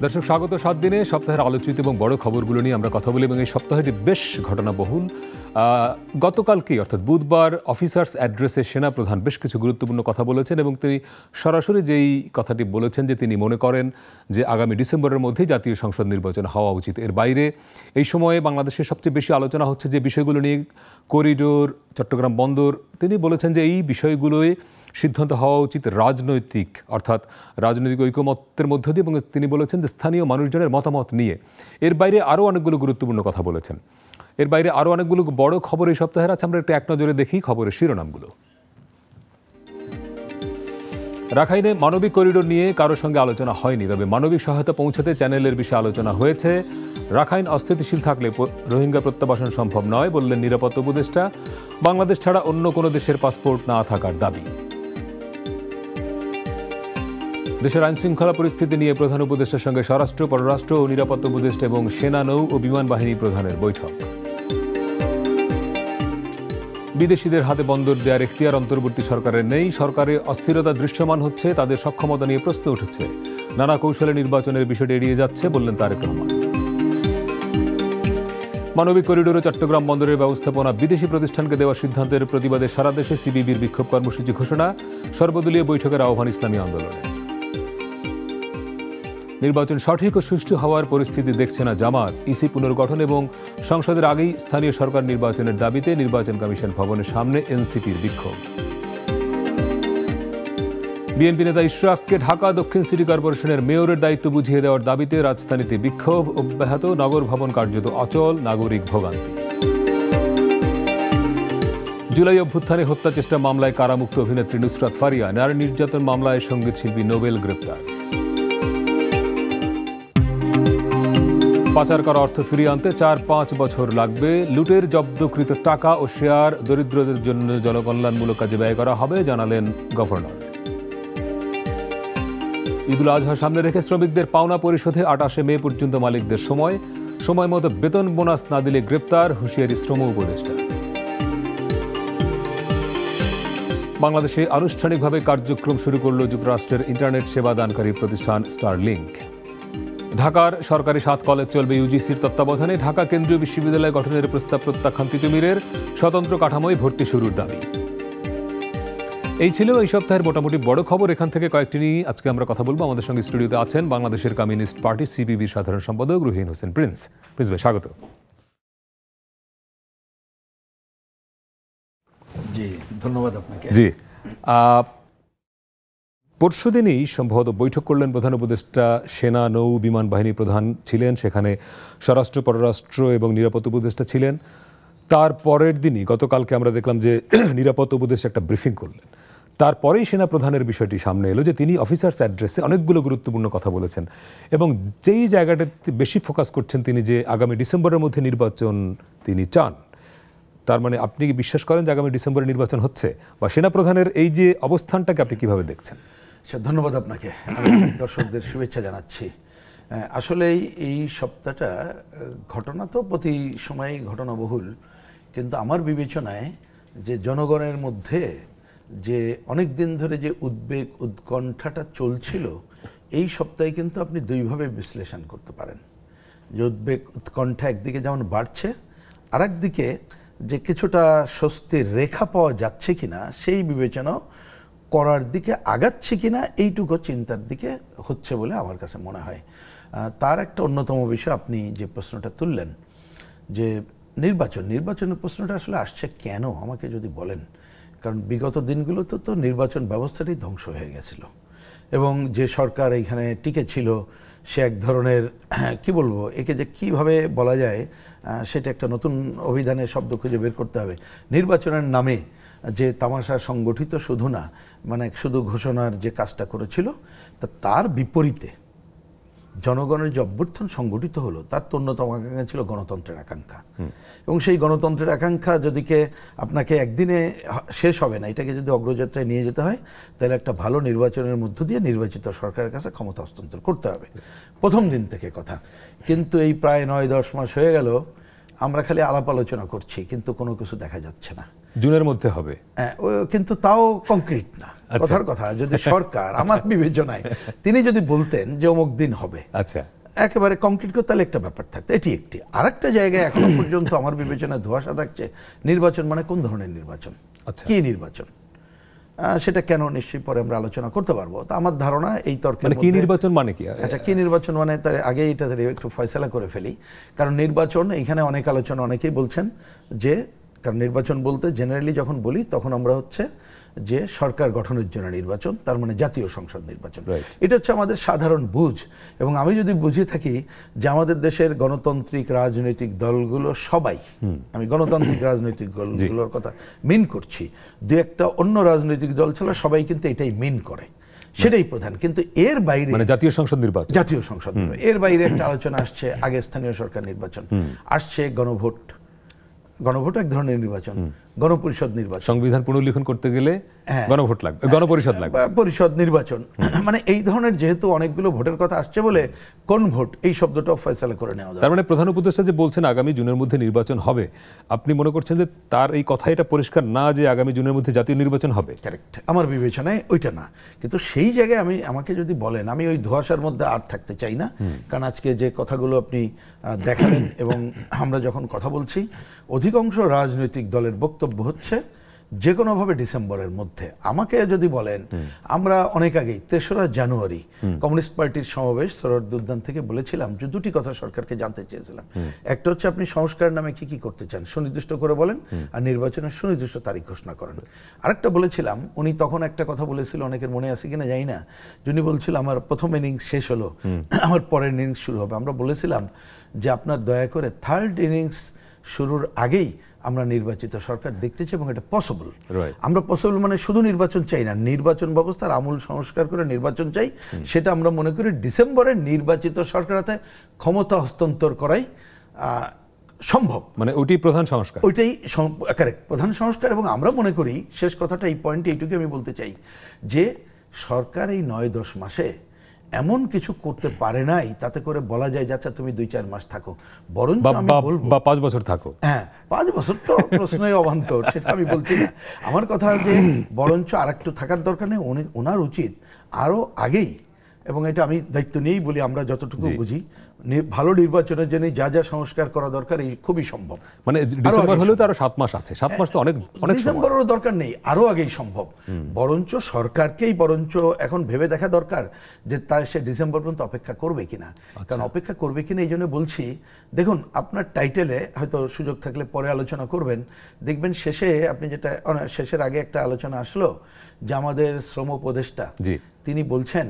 দর্শক স্বাগত 7 দিনে সপ্তাহের আলোচিত এবং বড় খবরগুলো নিয়ে আমরা কথা বলি এবং এই সপ্তাহটি বেশ ঘটনাবহুল। গতকালকে অর্থাৎ বুধবার অফিসার্স অ্যাড্রেসে সেনাপ্রধান বেশ কিছু গুরুত্বপূর্ণ কথা বলেছেন এবং তিনি সরাসরি যেই কথাটি বলেছেন যে তিনি মনে করেন যে আগামী ডিসেম্বরের মধ্যেই জাতীয় সংসদ নির্বাচন হওয়া উচিত। এর বাইরে এই সময়ে বাংলাদেশের সবচেয়ে বেশি আলোচনা হচ্ছে যে বিষয়গুলো নিয়ে, করিডোর, চট্টগ্রাম বন্দর। তিনি বলেছেন যে এই বিষয়গুলোয় সিদ্ধান্ত হওয়া উচিত রাজনৈতিক, অর্থাৎ রাজনৈতিক ঐকমত্যের মধ্য দিয়ে, এবং তিনি বলেছেন যে স্থানীয় মানুষজনের মতামত নিয়ে। এর বাইরে আরও অনেকগুলো গুরুত্বপূর্ণ কথা বলেছেন। এর বাইরে আরও অনেকগুলো বড় খবর এই সপ্তাহের আছে। আমরা একটু এক নজরে দেখি খবরের শিরোনামগুলো। রাখাইনে মানবিক করিডোর নিয়ে কারোর সঙ্গে আলোচনা হয়নি, তবে মানবিক সহায়তা পৌঁছাতে চ্যানেলের বিষয়ে আলোচনা হয়েছে। রাখাইন অস্থিতিশীল থাকলে রোহিঙ্গা প্রত্যাবাসন সম্ভব নয় বললেন নিরাপত্তা উপদেষ্টা। বাংলাদেশ ছাড়া অন্য কোনো দেশের পাসপোর্ট না থাকার দাবি। দেশের আইনশৃঙ্খলা পরিস্থিতি নিয়ে প্রধান উপদেষ্টার সঙ্গে স্বরাষ্ট্র, পররাষ্ট্র ও নিরাপত্তা উপদেষ্টা এবং সেনা, নৌ ও বিমান বাহিনী প্রধানের বৈঠক। বিদেশিদের হাতে বন্দর দেওয়ার এখতিয়ার অন্তর্বর্তী সরকারের নেই। সরকারে অস্থিরতা দৃশ্যমান হচ্ছে, তাদের সক্ষমতা নিয়ে প্রশ্ন উঠেছে। নানা কৌশলে নির্বাচনের বিষয়টি এড়িয়ে যাচ্ছে বললেন তারেক রহমান। মানবিক করিডোর ও চট্টগ্রাম বন্দরের ব্যবস্থাপনা বিদেশি প্রতিষ্ঠানকে দেওয়ার সিদ্ধান্তের প্রতিবাদে সারা দেশে সিবিবির বিক্ষোভ কর্মসূচি ঘোষণা। সর্বদলীয় বৈঠকের আহ্বান ইসলামী আন্দোলনে। নির্বাচন সঠিক ও সুষ্ঠু হওয়ার পরিস্থিতি দেখছে না জামাত। ইসি পুনর্গঠন এবং সংসদের আগেই স্থানীয় সরকার নির্বাচনের দাবিতে নির্বাচন কমিশন ভবনের সামনে এনসিপির বিক্ষোভ। বিএনপি নেতা ইশরাককে ঢাকা দক্ষিণ সিটি কর্পোরেশনের মেয়রের দায়িত্ব বুঝিয়ে দেওয়ার দাবিতে রাজধানীতে বিক্ষোভ অব্যাহত। নগর ভবন কার্যত অচল, নাগরিক ভোগান্তি। জুলাই অভ্যুত্থানে হত্যা চেষ্টা মামলায় কারামুক্ত অভিনেত্রী নুসরাত ফারিয়া। নারী নির্যাতন মামলায় সঙ্গীতশিল্পী নোবেল গ্রেপ্তার। পাচার করা অর্থ ফিরিয়ে আনতে 4-5 বছর লাগবে। লুটের জব্দকৃত টাকা ও শেয়ার দরিদ্রদের জন্য জনকল্যাণমূলক কাজে ব্যয় করা হবে জানালেন গভর্নর। ঈদুল আজহা সামনে রেখে শ্রমিকদের পাওনা পরিশোধে 28 মে পর্যন্ত মালিকদের সময় মতো বেতন বোনাস না দিলে গ্রেপ্তার, হুঁশিয়ারি শ্রম উপদেষ্টা। বাংলাদেশে আনুষ্ঠানিকভাবে কার্যক্রম শুরু করল যুক্তরাষ্ট্রের ইন্টারনেট সেবা দানকারী প্রতিষ্ঠান স্টারলিংক। ঢাকার সরকারি 7 কলেজ চলবে ইউজিসির তত্ত্বাবধানে। ঢাকা কেন্দ্রীয় বিশ্ববিদ্যালয় গঠনের প্রস্তাব প্রত্যাখ্যান তিতুমিরের। স্বতন্ত্র কাঠামোয় ভর্তি শুরুর দাবি। এই ছিল এই সপ্তাহের মোটামুটি বড় খবর। এখান থেকে কয়েকটি নিয়ে আজকে আমরা কথা বলবো। আমাদের সঙ্গে স্টুডিওতে আছেন বাংলাদেশের কমিউনিস্ট পার্টি সিপিবির সাধারণ সম্পাদক রুহিন হোসেন প্রিন্স। প্রিন্স ভাই, স্বাগত। জি, ধন্যবাদ আপনাকে। জি, পরশুদিনই সম্ভবত বৈঠক করলেন প্রধান উপদেষ্টা। সেনা, নৌ, বিমান বাহিনী প্রধান ছিলেন সেখানে, স্বরাষ্ট্র, পররাষ্ট্র এবং নিরাপত্তা উপদেষ্টা ছিলেন। তার পরের দিনই গতকালকে আমরা দেখলাম যে নিরাপত্তা উপদেষ্টা একটা ব্রিফিং করলেন। তারপরেই সেনা প্রধানের বিষয়টি সামনে এলো যে তিনি অফিসার্স অ্যাড্রেসে অনেকগুলো গুরুত্বপূর্ণ কথা বলেছেন এবং যেই জায়গাটাতে বেশি ফোকাস করছেন তিনি যে আগামী ডিসেম্বরের মধ্যে নির্বাচন তিনি চান। তার মানে আপনি কি বিশ্বাস করেন যে আগামী ডিসেম্বরে নির্বাচন হচ্ছে, বা সেনা প্রধানের এই যে অবস্থানটাকে আপনি কিভাবে দেখছেন? ধন্যবাদ আপনাকে। আমি দর্শকদের শুভেচ্ছা জানাচ্ছি। আসলে এই সপ্তাহটা ঘটনা তো প্রতি সময় ঘটনাবহুল, কিন্তু আমার বিবেচনায় যে জনগণের মধ্যে যে অনেক দিন ধরে যে উদ্বেগ উৎকণ্ঠাটা চলছিল, এই সপ্তাহে কিন্তু আপনি দুইভাবে বিশ্লেষণ করতে পারেন। যে উদ্বেগ উৎকণ্ঠা একদিকে যেমন বাড়ছে, আর একদিকে যে কিছুটা স্বস্তির রেখা পাওয়া যাচ্ছে কিনা সেই বিবেচনাও করার দিকে আগাচ্ছে কিনা এইটুকু চিন্তার দিকে হচ্ছে বলে আমার কাছে মনে হয়। তার একটা অন্যতম বিষয় আপনি যে প্রশ্নটা তুললেন যে নির্বাচনের প্রশ্নটা আসলে আসছে কেন, আমাকে যদি বলেন। কারণ বিগত দিনগুলোতে তো নির্বাচন ব্যবস্থাটি ধ্বংস হয়ে গেছিল এবং যে সরকার এইখানে টিকে ছিল সে এক ধরনের কি বলবো, একে যে কিভাবে বলা যায় সেটা একটা নতুন অভিধানের শব্দ খুঁজে বের করতে হবে। নির্বাচনের নামে যে তামাশা সংগঠিত শুধু না, মানে শুধু ঘোষণার যে কাজটা করেছিল, তার বিপরীতে জনগণের যে অভ্যুত্থান সংগঠিত হলো তার তো অন্যতম আকাঙ্ক্ষা ছিল গণতন্ত্রের আকাঙ্ক্ষা। এবং সেই গণতন্ত্রের আকাঙ্ক্ষা যদিকে আপনাকে একদিনে শেষ হবে না, এটাকে যদি অগ্রযাত্রায় নিয়ে যেতে হয় তাহলে একটা ভালো নির্বাচনের মধ্য দিয়ে নির্বাচিত সরকারের কাছে ক্ষমতা হস্তান্তর করতে হবে, প্রথম দিন থেকে কথা। কিন্তু এই প্রায় 9-10 মাস হয়ে গেল আমরা খালি আলাপ আলোচনা করছি, কিন্তু কোনো কিছু দেখা যাচ্ছে না। জুনের মধ্যে হবে, কিন্তু তাও কংক্রিট না। কথার কথা, যদি সরকার আমার বিবেচনায় তিনি যদি বলতেন যে অমুক দিন হবে, আচ্ছা, একেবারে কংক্রিট করে, তাহলে একটা ব্যাপার থাকতো। এটি একটি। আরেকটা জায়গায় এখনো পর্যন্ত আমার বিবেচনায় ধোঁয়াশা থাকছে, নির্বাচন মানে কোন ধরনের নির্বাচন, কি নির্বাচন, সেটা কেন নিশ্চয়ই পরে আমরা আলোচনা করতে পারবো। তো আমার ধারণা এই তর্কের কি নির্বাচন মানে কি, আচ্ছা কি নির্বাচন মানে তার আগে এটা একটু ফয়সালা করে ফেলি। কারণ নির্বাচন এখানে অনেক আলোচনা, অনেকেই বলছেন যে, কারণ নির্বাচন বলতে জেনারেলি যখন বলি তখন আমরা হচ্ছে যে সরকার গঠনের জন্য নির্বাচন, তার মানে জাতীয় সংসদ নির্বাচন, এটা হচ্ছে আমাদের সাধারণ বুঝ। এবং আমি যদি বুঝে থাকি যে আমাদের দেশের গণতান্ত্রিক রাজনৈতিক দলগুলো সবাই, আমি গণতান্ত্রিক রাজনৈতিক দলগুলোর কথা মিন করছি, দু একটা অন্য রাজনৈতিক দল ছাড়া সবাই কিন্তু এটাই মিন করে, সেটাই প্রধান। কিন্তু এর বাইরে মানে জাতীয় সংসদ নির্বাচন, জাতীয় সংসদ এর বাইরে একটা আলোচনা আসছে, আগে স্থানীয় সরকার নির্বাচন আসছে, গণভোট, গণভোট এক ধরনের নির্বাচন, গণপরিষদ নির্বাচন, সংবিধান পুনর্লিখন করতে গেলে গণভোট লাগবে, গণপরিষদ লাগবে, পরিষদ নির্বাচন, মানে এই ধরনের যেহেতু অনেকগুলো ভোটের কথা আসছে বলে কোন ভোট এই শব্দটাও ফয়সালা করে নেওয়া যায়। তার মানে প্রধান উপদেষ্টা যে বলছেন আগামী জুনের মধ্যে নির্বাচন হবে, আপনি মনে করছেন যে তার এই কথা এটা পরিষ্কার না যে আগামী জুনের মধ্যে জাতীয় নির্বাচন হবে? কারেক্ট, আমার বিবেচনায় ওইটা না। কিন্তু সেই জায়গায় আমাকে যদি বলেন, আমি ওই ধোঁয়াশার মধ্যে আর থাকতে চাই না। কারণ আজকে যে কথাগুলো আপনি দেখালেন এবং আমরা যখন কথা বলছি, অধিকাংশ রাজনৈতিক দলের বক্তব্য হচ্ছে যে কোনোভাবে ডিসেম্বরের মধ্যে। আমাকে যদি বলেন, আমরা অনেক আগেই ৩রা জানুয়ারি কমিউনিস্ট পার্টির সমাবেশ সোহরাওয়ার্দী উদ্যান থেকে বলেছিলাম যে দুটি কথা সরকারকে জানতে চেয়েছিলাম। একটা হচ্ছে আপনি সংস্কার নামে কি কি করতে চান সুনির্দিষ্ট করে বলেন, আর নির্বাচনের সুনির্দিষ্ট তারিখ ঘোষণা করেন। আরেকটা বলেছিলাম, উনি তখন একটা কথা বলেছিল, অনেকের মনে আছে কিনা জানি না, যিনি বলছিল আমার প্রথম ইনিংস শেষ হলো, আমার পরের ইনিংস শুরু হবে। আমরা বলেছিলাম যে আপনার দয়া করে থার্ড ইনিংস শুরুর আগেই আমরা নির্বাচিত সরকার দেখতে চাই এবং এটা পসিবল। আমরা পসিবল মানে শুধু নির্বাচন চাই না, নির্বাচন ব্যবস্থার আমূল সংস্কার করে নির্বাচন চাই। সেটা আমরা মনে করি ডিসেম্বরে নির্বাচিত সরকার হাতে ক্ষমতা হস্তান্তর করাই সম্ভব, মানে ওইটাই প্রধান সংস্কার, ওইটাই কারেক্ট প্রধান সংস্কার। এবং আমরা মনে করি, শেষ কথাটা এই পয়েন্টে এইটুকু আমি বলতে চাই যে সরকার এই ৯-১০ মাসে এমন কিছু করতে পারে নাই তাতে করে বলা যায় যে আচ্ছা তুমি ২-৪ মাস থাকো, বরঞ্চ আমি বলবো বা ৫ বছর থাকো। হ্যাঁ, ৫ বছর তো প্রশ্নই অবান্তর, সেটা আমি বলছি না। আমার কথা যে বরঞ্চ আরেকটু থাকার দরকার নেই, ওনার উচিত আরো আগেই, এবং এটা আমি দায়িত্ব নিয়েই বলি, আমরা যতটুকু বুঝি ভালো নির্বাচনের জন্য যা যা সংস্কার করা দরকার এই খুবই সম্ভব। মানে ডিসেম্বর হলেও তো আরো ৭ মাস আছে, ৭ মাস তো অনেক অনেক। ডিসেম্বরেরও দরকার নেই, আরো আগেই সম্ভব। বরঞ্চ সরকারকেই বরঞ্চ এখন ভেবে দেখা দরকার যে তার সে ডিসেম্বর পর্যন্ত অপেক্ষা করবে কিনা। কারণ অপেক্ষা করবে কিনা এই জন্য বলছি, দেখুন আপনার টাইটেলে হয়তো সুযোগ থাকলে পরে আলোচনা করবেন, দেখবেন শেষে আপনি যেটা শেষের আগে একটা আলোচনা আসলো যে আমাদের শ্রম উপদেষ্টা তিনি বলছেন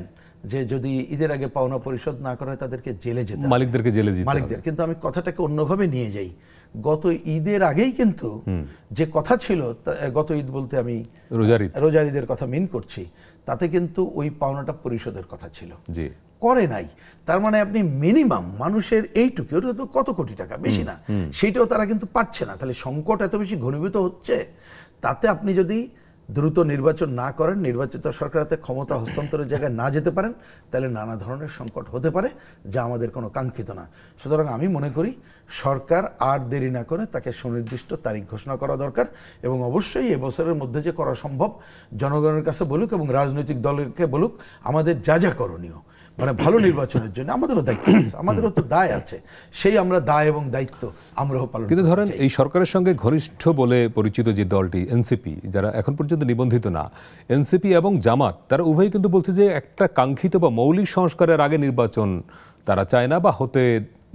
যে যদি ঈদের আগে পাওনা পরিশোধ না করে তাদেরকে জেলে যেতে, মালিকদেরকে জেলে যেতে, মালিকদের। কিন্তু আমি কথাটাকে অন্যভাবে নিয়ে যাই, গত ঈদের আগেই কিন্তু যে কথা ছিল, গত ঈদ বলতে আমি রোজার ঈদের কথা মিন করছি, তাতে কিন্তু ওই পাওনাটা পরিশোধের কথা ছিল, করে নাই। তার মানে আপনি মিনিমাম মানুষের এইটুকু, ওটা তো কত কোটি টাকা, বেশি না, সেইটাও তারা কিন্তু পাচ্ছে না। তাহলে সংকট এত বেশি ঘনীভূত হচ্ছে, তাতে আপনি যদি দ্রুত নির্বাচন না করেন, নির্বাচিত সরকারতে ক্ষমতা হস্তান্তরের জায়গায় না যেতে পারেন, তাহলে নানা ধরনের সংকট হতে পারে, যা আমাদের কোনো কাঙ্ক্ষিত না। সুতরাং আমি মনে করি সরকার আর দেরি না করে তাকে সুনির্দিষ্ট তারিখ ঘোষণা করা দরকার, এবং অবশ্যই এবছরের মধ্যে যে করা সম্ভব জনগণের কাছে বলুক এবং রাজনৈতিক দলকে বলুক আমাদের যা যা করণীয়, মানে ভালো নির্বাচনের জন্য আমাদেরও দায়িত্ব আছে, আমাদেরও তো দায় আছে, সেই আমরা দায় এবং দায়িত্ব আমরাও পালন। কিন্তু ধরেন এই সরকারের সঙ্গে ঘনিষ্ঠ বলে পরিচিত যে দলটি এনসিপি, যারা এখন পর্যন্ত নিবন্ধিত না, এনসিপি এবং জামাত, তারা উভয়ই কিন্তু বলছে যে একটা কাঙ্ক্ষিত বা মৌলিক সংস্কারের আগে নির্বাচন তারা চায় না বা হতে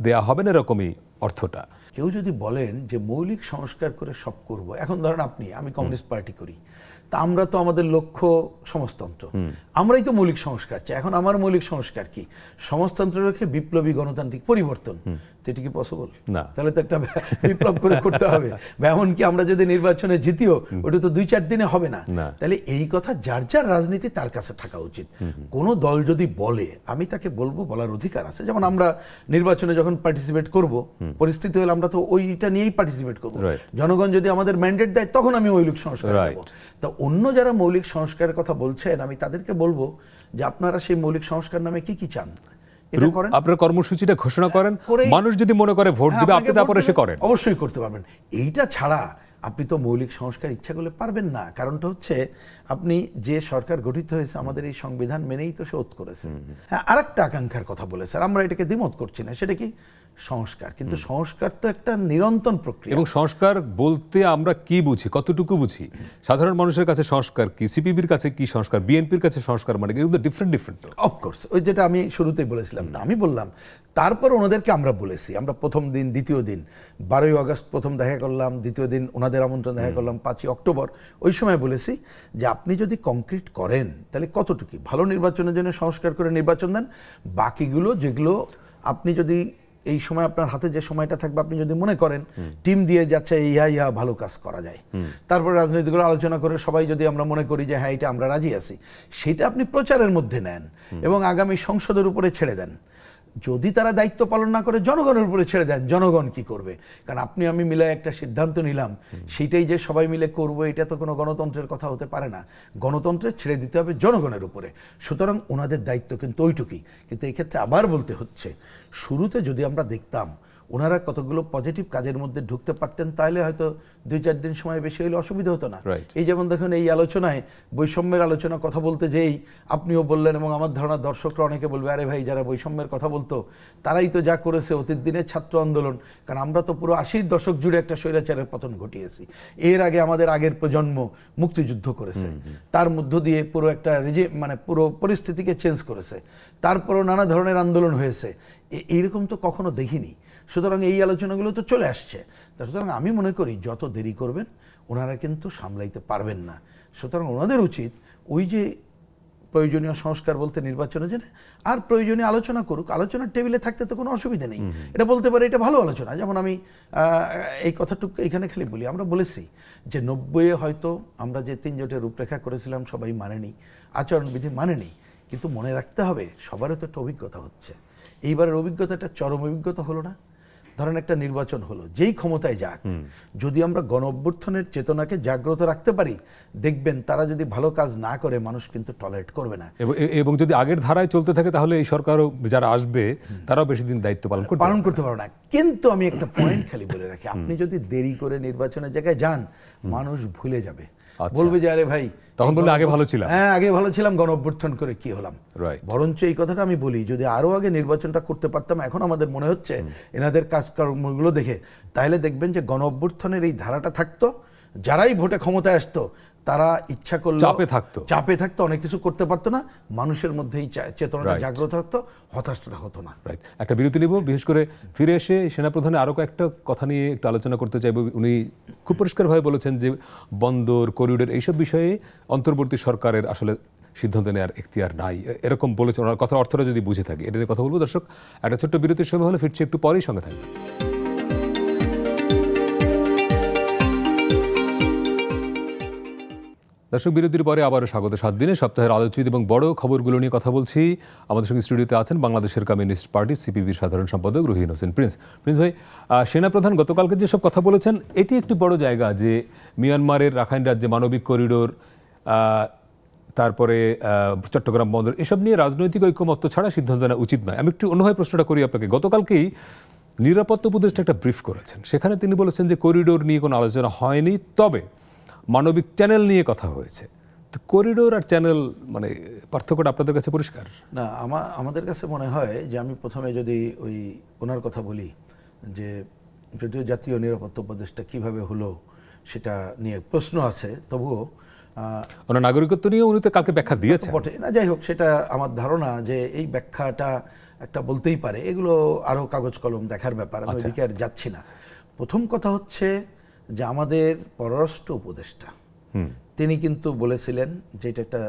দেয়া হবে না, এরকমই অর্থটা। কেউ যদি বলেন যে মৌলিক সংস্কার করে সব করব, এখন ধরেন আমি কমিউনিস্ট পার্টি করি, তা আমরা তো আমাদের লক্ষ্য সমাজতন্ত্র, আমরাই তো মৌলিক সংস্কার চাই। এখন আমার মৌলিক সংস্কার কি? সমাজতন্ত্র রেখে বিপ্লবী গণতান্ত্রিক পরিবর্তন, এটা কি পসিবল না? তাহলে তো একটা বিপ্লব করে করতে হবে। এমনকি আমরা যদি নির্বাচনে জিতিও, ওটা তো ২-৪ দিনে হবে না। তাহলে এই কথা যার যার রাজনীতি তার কাছে থাকা উচিত। কোনো দল যদি বলে, আমি তাকে বলবো, বলার অধিকার আছে। যেমন আমরা নির্বাচনে যখন পার্টিসিপেট করব, পরিস্থিতি হলে আমরা তো ওইটা নিয়েই পার্টিসিপেট করবো। জনগণ যদি আমাদের ম্যান্ডেট দেয়, তখন আমি মৌলিক সংস্কার দেবো। তা অন্য যারা মৌলিক সংস্কারের কথা বলছেন, আমি তাদেরকে বলবো যে আপনারা সেই মৌলিক সংস্কার নামে কি কি চান, আপনার কর্মসূচিটা ঘোষণা করেন, মানুষ যদি মনে করে ভোট দিবে আপনি তারপরে সে করেন, অবশ্যই করতে পারবেন। এইটা ছাড়া আপনি তো মৌলিক সংস্কার ইচ্ছা করলে পারবেন না। কারণটা হচ্ছে আপনি যে সরকার গঠিত হয়েছে আমাদের এই সংবিধান মেনেই তো শোধ করেছে। হ্যাঁ, আরেকটা আকাঙ্ক্ষার কথা বলেছে, আমরা এটাকে দ্বিমত করছি না, সেটা কি সংস্কার। কিন্তু সংস্কার তো একটা নিরন্তর প্রক্রিয়া। এবং সংস্কার বলতে আমরা কি বুঝি, কতটুকু বুঝি? সাধারণ মানুষের কাছে সংস্কার কি, সিপিবির কাছে কি সংস্কার, বিএনপির কাছে সংস্কার মানে কিন্তু ডিফারেন্ট। অফকোর্স, ওই যেটা আমি শুরুতেই বলেছিলাম, তা আমি বললাম। তারপর ওনাদেরকে আমরা বলেছি, আমরা প্রথম দিন, দ্বিতীয় দিন, 12ই আগস্ট প্রথম দেখা করলাম, দ্বিতীয় দিন ওনাদের আমন্ত্রণ দেখা করলাম 5ই অক্টোবর, ওই সময় বলেছি যে আপনি যদি কংক্রিট করেন তাহলে কতটুকু ভালো নির্বাচনের জন্য সংস্কার করে নির্বাচন দেন, বাকিগুলো যেগুলো আপনি যদি এই সময় আপনার হাতে যে সময়টা থাকবে আপনি যদি মনে করেন টিম দিয়ে যাচ্ছে ইহা ভালো কাজ করা যায়, তারপর রাজনৈতিকগুলো আলোচনা করে সবাই যদি আমরা মনে করি যে হ্যাঁ এটা আমরা রাজি আছি, সেটা আপনি প্রচারের মধ্যে নেন এবং আগামী সংসদের উপরে ছেড়ে দেন। যদি তারা দায়িত্ব পালন না করে জনগণের উপরে ছেড়ে দেন, জনগণ কি করবে? কারণ আপনি আমি মিলে একটা সিদ্ধান্ত নিলাম, সেইটাই যে সবাই মিলে করবো এটা তো কোনো গণতন্ত্রের কথা হতে পারে না। গণতন্ত্রের ছেড়ে দিতে হবে জনগণের উপরে। সুতরাং ওনাদের দায়িত্ব কিন্তু ওইটুকুই। কিন্তু এই ক্ষেত্রে আবার বলতে হচ্ছে, শুরুতে যদি আমরা দেখতাম ওনারা কতগুলো পজিটিভ কাজের মধ্যে ঢুকতে পারতেন, তাহলে হয়তো 2-4 দিন সময় বেশি হলে অসুবিধা হতো না। এই যেমন দেখুন, এই আলোচনায় বৈষম্যের আলোচনা কথা বলতে যেই আপনিও বললেন, এবং আমার ধারণা দর্শকরা অনেকে বলবে আরে ভাই যারা বৈষম্যের কথা বলতো তারাই তো যা করেছে অতীত দিনের ছাত্র আন্দোলন। কারণ আমরা তো পুরো 80-র দশক জুড়ে একটা স্বৈরাচারের পতন ঘটিয়েছি। এর আগে আমাদের আগের প্রজন্ম মুক্তিযুদ্ধ করেছে, তার মধ্য দিয়ে পুরো একটা মানে পুরো পরিস্থিতিকে চেঞ্জ করেছে, তারপরও নানা ধরনের আন্দোলন হয়েছে। এইরকম তো কখনো দেখিনি। সুতরাং এই আলোচনাগুলো তো চলে আসছে। সুতরাং আমি মনে করি যত দেরি করবেন ওনারা কিন্তু সামলাইতে পারবেন না। সুতরাং ওনাদের উচিত ওই যে প্রয়োজনীয় সংস্কার বলতে নির্বাচনের জন্য আর প্রয়োজনীয় আলোচনা করুক, আলোচনার টেবিলে থাকতে তো কোনো অসুবিধা নেই। এটা বলতে পারে এটা ভালো আলোচনা। যেমন আমি এই কথাটুকু এখানে খালি বলি, আমরা বলেছি যে 90-এ হয়তো আমরা যে 3 জোটের রূপরেখা করেছিলাম সবাই মানেনি, আচরণবিধি মানেনি, কিন্তু মনে রাখতে হবে সবারও তো একটা অভিজ্ঞতা হচ্ছে। এইবারের অভিজ্ঞতাটা চরম অভিজ্ঞতা হলো না? ধরেন একটা নির্বাচন হলো, যেই ক্ষমতায় যাক, যদি আমরা গণ অভ্যুত্থানের চেতনাকে জাগ্রত রাখতে পারি, দেখবেন তারা যদি ভালো কাজ না করে মানুষ কিন্তু টলারেট করবে না। এবং যদি আগের ধারায় চলতে থাকে তাহলে এই সরকারও যারা আসবে তারাও বেশি দিন দায়িত্ব পালন করতে পারবে না। কিন্তু আমি একটা পয়েন্ট খালি বলে রাখি, আপনি যদি দেরি করে নির্বাচনের জায়গায় যান মানুষ ভুলে যাবে, বলবে যে আরে ভাই তখন বললে আগে ভালো ছিলাম। হ্যাঁ, আগে ভালো ছিলাম, গণ অভ্যুত্থান করে কি হলাম। বরঞ্চ এই কথাটা আমি বলি, যদি আরো আগে নির্বাচনটা করতে পারতাম, এখন আমাদের মনে হচ্ছে এনাদের কাজকর্মগুলো দেখে, তাহলে দেখবেন যে গণ অভ্যুত্থানের এই ধারাটা থাকতো, যারাই ভোটে ক্ষমতায় আসতো তারা ইচ্ছা করলে চাপে থাকতো, অনেক কিছু করতে পারতো না, মানুষের মধ্যে এই চেতনাটা জাগ্রত থাকতো, হতাশটা হতো না। একটা বিরতি নিব, বিশেষ করে ফিরে এসে সেনাপ্রধানের আরো কয়েকটা কথা নিয়ে একটু আলোচনা করতে চাইব। উনি খুব পরিষ্কারভাবে বলেছেন যে বন্দর, করিডোর এইসব বিষয়ে অন্তর্বর্তী সরকারের আসলে সিদ্ধান্ত নেওয়ার এখতিয়ার নাই, এরকম বলেছেন। ওনার কথার অর্থটা যদি বুঝে থাকি, এটা নিয়ে কথা বলবো। দর্শক, একটা ছোট্ট বিরতির সময় হলে ফিরছি একটু পরেই, সঙ্গে থাকবে। দর্শক, বিরতির পরে আবারও স্বাগত। 7 দিনে সপ্তাহের আলোচিত এবং বড় খবরগুলো নিয়ে কথা বলছি। আমাদের সঙ্গে স্টুডিওতে আছেন বাংলাদেশের কমিউনিস্ট পার্টি সিপিবির সাধারণ সম্পাদক রুহিন হোসেন প্রিন্স। ভাই, সেনাপ্রধান গতকালকে যেসব কথা বলেছেন এটি একটি বড় জায়গা, যে মিয়ানমারের রাখাইন রাজ্যে মানবিক করিডোর, তারপরে চট্টগ্রাম বন্দর, এসব নিয়ে রাজনৈতিক ঐকমত্য ছাড়া সিদ্ধান্ত নেওয়া উচিত নয়। আমি একটু অন্যভাবে প্রশ্নটা করি আপনাকে। গতকালকেই নিরাপত্তা উপদেষ্টা একটা ব্রিফ করেছেন, সেখানে তিনি বলেছেন যে করিডোর নিয়ে কোনো আলোচনা হয়নি, তবে মানবিক চ্যানেল নিয়ে কথা হয়েছে। তো করিডোর আর চ্যানেল মানে পার্থক্যটা আপনাদের কাছে পরিষ্কার না? আমাদের কাছে মনে হয় যে, আমি প্রথমে যদি ওই ওনার কথা বলি, যে যদিও জাতীয় নিরাপত্তা উপদেষ্টা কিভাবে হলো সেটা নিয়ে প্রশ্ন আছে, তবুও ওনার নাগরিকত্ব নিয়ে উনি তো কালকে ব্যাখ্যা দিয়েছেন বটে না। যাই হোক, সেটা আমার ধারণা যে এই ব্যাখ্যাটা একটা বলতেই পারে, এগুলো আরও কাগজ কলম দেখার ব্যাপার, আমি ওইদিকে আর যাচ্ছি না। প্রথম কথা হচ্ছে যে আমাদের পররাষ্ট্র উপদেষ্টা তিনি কিন্তু বলেছিলেন যে এটা একটা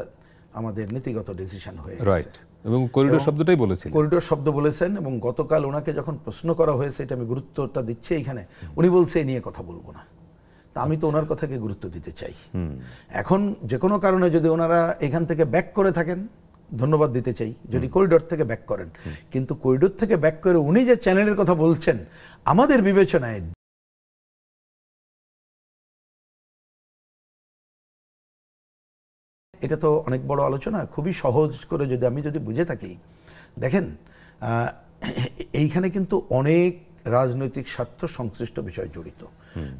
আমাদের নীতিগত ডিসিশন হয়ে গেছে, এবং করিডোর শব্দটাই বলেছেন, করিডোর শব্দ বলেছেন। এবং গতকাল ওনাকে যখন প্রশ্ন করা হয়েছে, এটা আমি গুরুত্বটা দিচ্ছি এইখানে, উনি বলছে এ নিয়ে কথা বলবো না। তা আমি তো ওনার কথাকে গুরুত্ব দিতে চাই। এখন যে কোনো কারণে যদি ওনারা এখান থেকে ব্যাক করে থাকেন, ধন্যবাদ দিতে চাই যদি করিডোর থেকে ব্যাক করেন। কিন্তু করিডোর থেকে ব্যাক করে উনি যে চ্যানেলের কথা বলছেন, আমাদের বিবেচনায় এটা তো অনেক বড় আলোচনা। খুবই সহজ করে যদি আমি বুঝে থাকি, দেখেন এইখানে কিন্তু অনেক রাজনৈতিক স্বার্থ সংশ্লিষ্ট বিষয় জড়িত।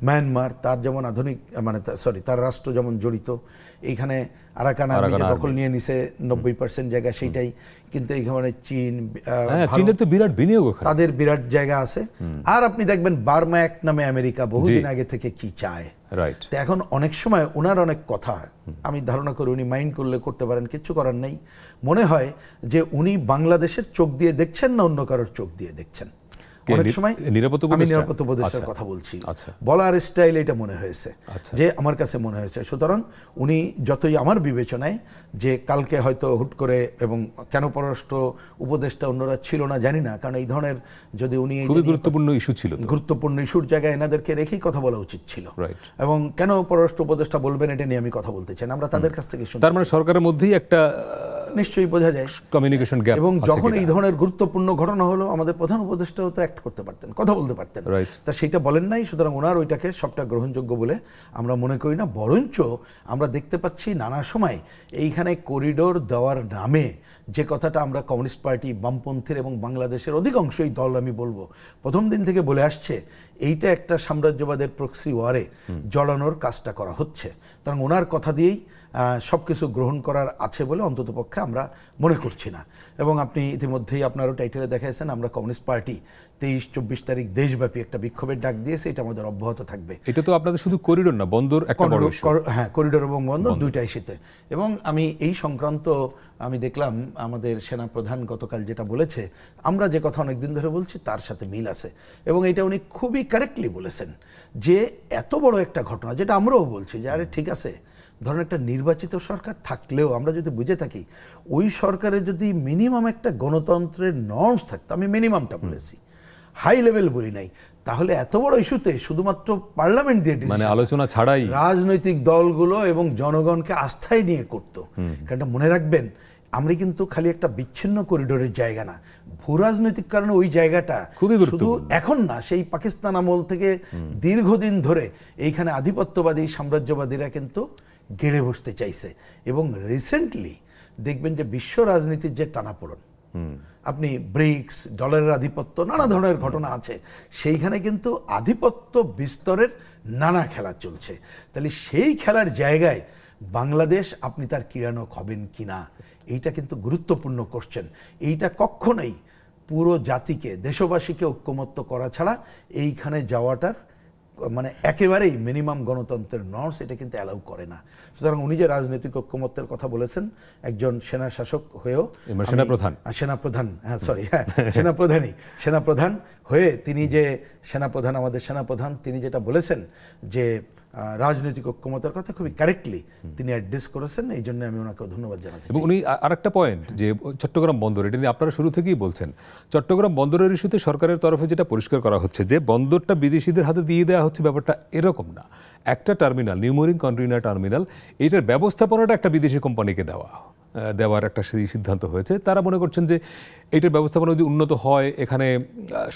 মায়ানমার তার যেমন আধুনিক তার রাষ্ট্র যেমন জড়িত, এইখানে আরাকান আর্মি যে দখল নিয়ে নিছে 90% জায়গা, সেইটাই কিন্তু এইখানে চীন, চীনের তো বিরাট বিনিয়োগ, তাদের বিরাট জায়গা আছে। আর আপনি দেখবেন বার্মা অ্যাক্ট নামে আমেরিকা বহুদিন আগে থেকে কি চায়। এখন অনেক সময় ওনার অনেক কথা আমি ধারণা করি উনি মাইন্ড করলে করতে পারেন, কিচ্ছু করার নেই। মনে হয় যে উনি বাংলাদেশের চোখ দিয়ে দেখছেন না অন্য কারোর চোখ দিয়ে দেখছেন। অনেক সময় নিরাপত্তা উপদেষ্টার কথা বলছি, বলার স্টাইল এটা মনে হয়েছে যে আমার কাছে মনে হয়েছে। সুতরাং উনি যতই আমার বিবেচনায় যে কালকে হয়তো হুট করে, এবং কেন পররাষ্ট্র উপদেষ্টা অন্যরা ছিল না জানি না, কারণ এই ধরনের যদি উনি গুরুত্বপূর্ণ ইস্যু ছিল, গুরুত্বপূর্ণ ইস্যুর জায়গায় এনাদেরকে রেখেই কথা বলা উচিত ছিল। এবং কেন পররাষ্ট্র উপদেষ্টা বলবেন এটা নিয়ে আমি কথা বলতে চাই না, আমরা তাদের কাছ থেকে শুনি। তার মানে সরকারের মধ্যেই একটা নিশ্চয়ই বোঝা যায় কমিউনিকেশন গ্যাপ। এবং যখন এই ধরনের গুরুত্বপূর্ণ ঘটনা হলো আমাদের প্রধান উপদেষ্টাও তো অ্যাক্ট করতে পারতেন, কথা বলতে পারতেন, তা সেটা বলেন নাই। সুতরাং ওনার ওইটাকে সবটা গ্রহণযোগ্য বলে আমরা মনে করি না। বরঞ্চ আমরা দেখতে পাচ্ছি নানা সময় এইখানে করিডোর দেওয়ার নামে যে কথাটা আমরা কমিউনিস্ট পার্টি, বামপন্থীর এবং বাংলাদেশের অধিকাংশই দল আমি বলবো প্রথম দিন থেকে বলে আসছে, এইটা একটা সাম্রাজ্যবাদের প্রক্সি ওয়ারে জড়ানোর কাজটা করা হচ্ছে। কারণ ওনার কথা দিয়েই সব কিছু গ্রহণ করার আছে বলে অন্ততপক্ষে আমরা মনে করছি না। এবং আপনি ইতিমধ্যেই আপনারও টাইটেলে দেখাইছেন আমরা কমিউনিস্ট পার্টি 23-24 তারিখ দেশব্যাপী একটা বিক্ষোভের ডাক দিয়েছে, এটা আমাদের অব্যাহত থাকবে। এটা তো আপনাদের শুধু করিডোর না, বন্দর একটা বড় ইস্যু। হ্যাঁ, করিডোর এবং বন্দর দুইটা ইস্যুতে। এবং আমি এই সংক্রান্ত আমি দেখলাম আমাদের সেনাপ্রধান গতকাল যেটা বলেছে, আমরা যে কথা অনেকদিন ধরে বলছি তার সাথে মিল আছে। এবং এটা উনি খুবই কারেক্টলি বলেছেন যে এত বড় একটা ঘটনা, যেটা আমরাও বলছি যে আরে ঠিক আছে, ধরেন একটা নির্বাচিত সরকার থাকলেও আমরা যদি বুঝে থাকি ওই সরকারে যদি মিনিমাম একটা গণতন্ত্রের নর্মস থাকতো, আমি মিনিমামটা বলেছি, হাই লেভেল বলি নাই, তাহলে এত বড় ইস্যুতে শুধুমাত্র পার্লামেন্ট দিয়ে মানে আলোচনা ছাড়াই রাজনৈতিক দলগুলো এবং জনগণকে আস্থায় নিয়ে করতো। কারণ মনে রাখবেন আমরা কিন্তু খালি একটা বিচ্ছিন্ন করিডোরের জায়গা না, ভূ রাজনৈতিক কারণে ওই জায়গাটা শুধু এখন না, সেই পাকিস্তান আমল থেকে দীর্ঘদিন ধরে এইখানে আধিপত্যবাদী সাম্রাজ্যবাদীরা কিন্তু গেড়ে বসতে চাইছে। এবং রিসেন্টলি দেখবেন যে বিশ্ব রাজনীতির যে টানাপোড়েন, আপনি ব্রিক্স, ডলারের আধিপত্য, নানা ধরনের ঘটনা আছে, সেইখানে কিন্তু আধিপত্য বিস্তরের নানা খেলা চলছে। তাহলে সেই খেলার জায়গায় বাংলাদেশ আপনি তার কিরানক হবেন কিনা, এইটা কিন্তু গুরুত্বপূর্ণ কোশ্চেন। এইটা কখনোই পুরো জাতিকে, দেশবাসীকে ঐক্যমত্য করা ছাড়া এইখানে যাওয়াটার মানে একেবারেই মিনিমাম গণতন্ত্রের নর্মস এটা কিন্তু অ্যালাউ করে না। সুতরাং উনি যে রাজনৈতিক ঐক্যমত্যের কথা বলেছেন, একজন সেনা শাসক হয়েও, সেনাপ্রধান হয়ে তিনি যে সেনাপ্রধান, আমাদের সেনাপ্রধান, তিনি যেটা বলেছেন যে রাজনৈতিক ঐক্যমতের কথা খুবই কারেক্টলি তিনি অ্যাড্রেস করেছেন, এই জন্য আমি ওনাকে ধন্যবাদ জানাচ্ছি। এবং উনি আরেকটা পয়েন্ট যে চট্টগ্রাম বন্দর, এটা নিয়ে আপনারা শুরু থেকেই বলছেন, চট্টগ্রাম বন্দরের ইস্যুতে সরকারের তরফে যেটা পরিষ্কার করা হচ্ছে যে বন্দরটা বিদেশিদের হাতে দিয়ে দেওয়া হচ্ছে, ব্যাপারটা এরকম না। একটা টার্মিনাল, নিউমোরিং কন্টেইনার টার্মিনাল, এইটার ব্যবস্থাপনাটা একটা বিদেশি কোম্পানিকে দেওয়ার একটা সিদ্ধান্ত হয়েছে। তারা মনে করছেন যে এইটার ব্যবস্থাপনা যদি উন্নত হয়, এখানে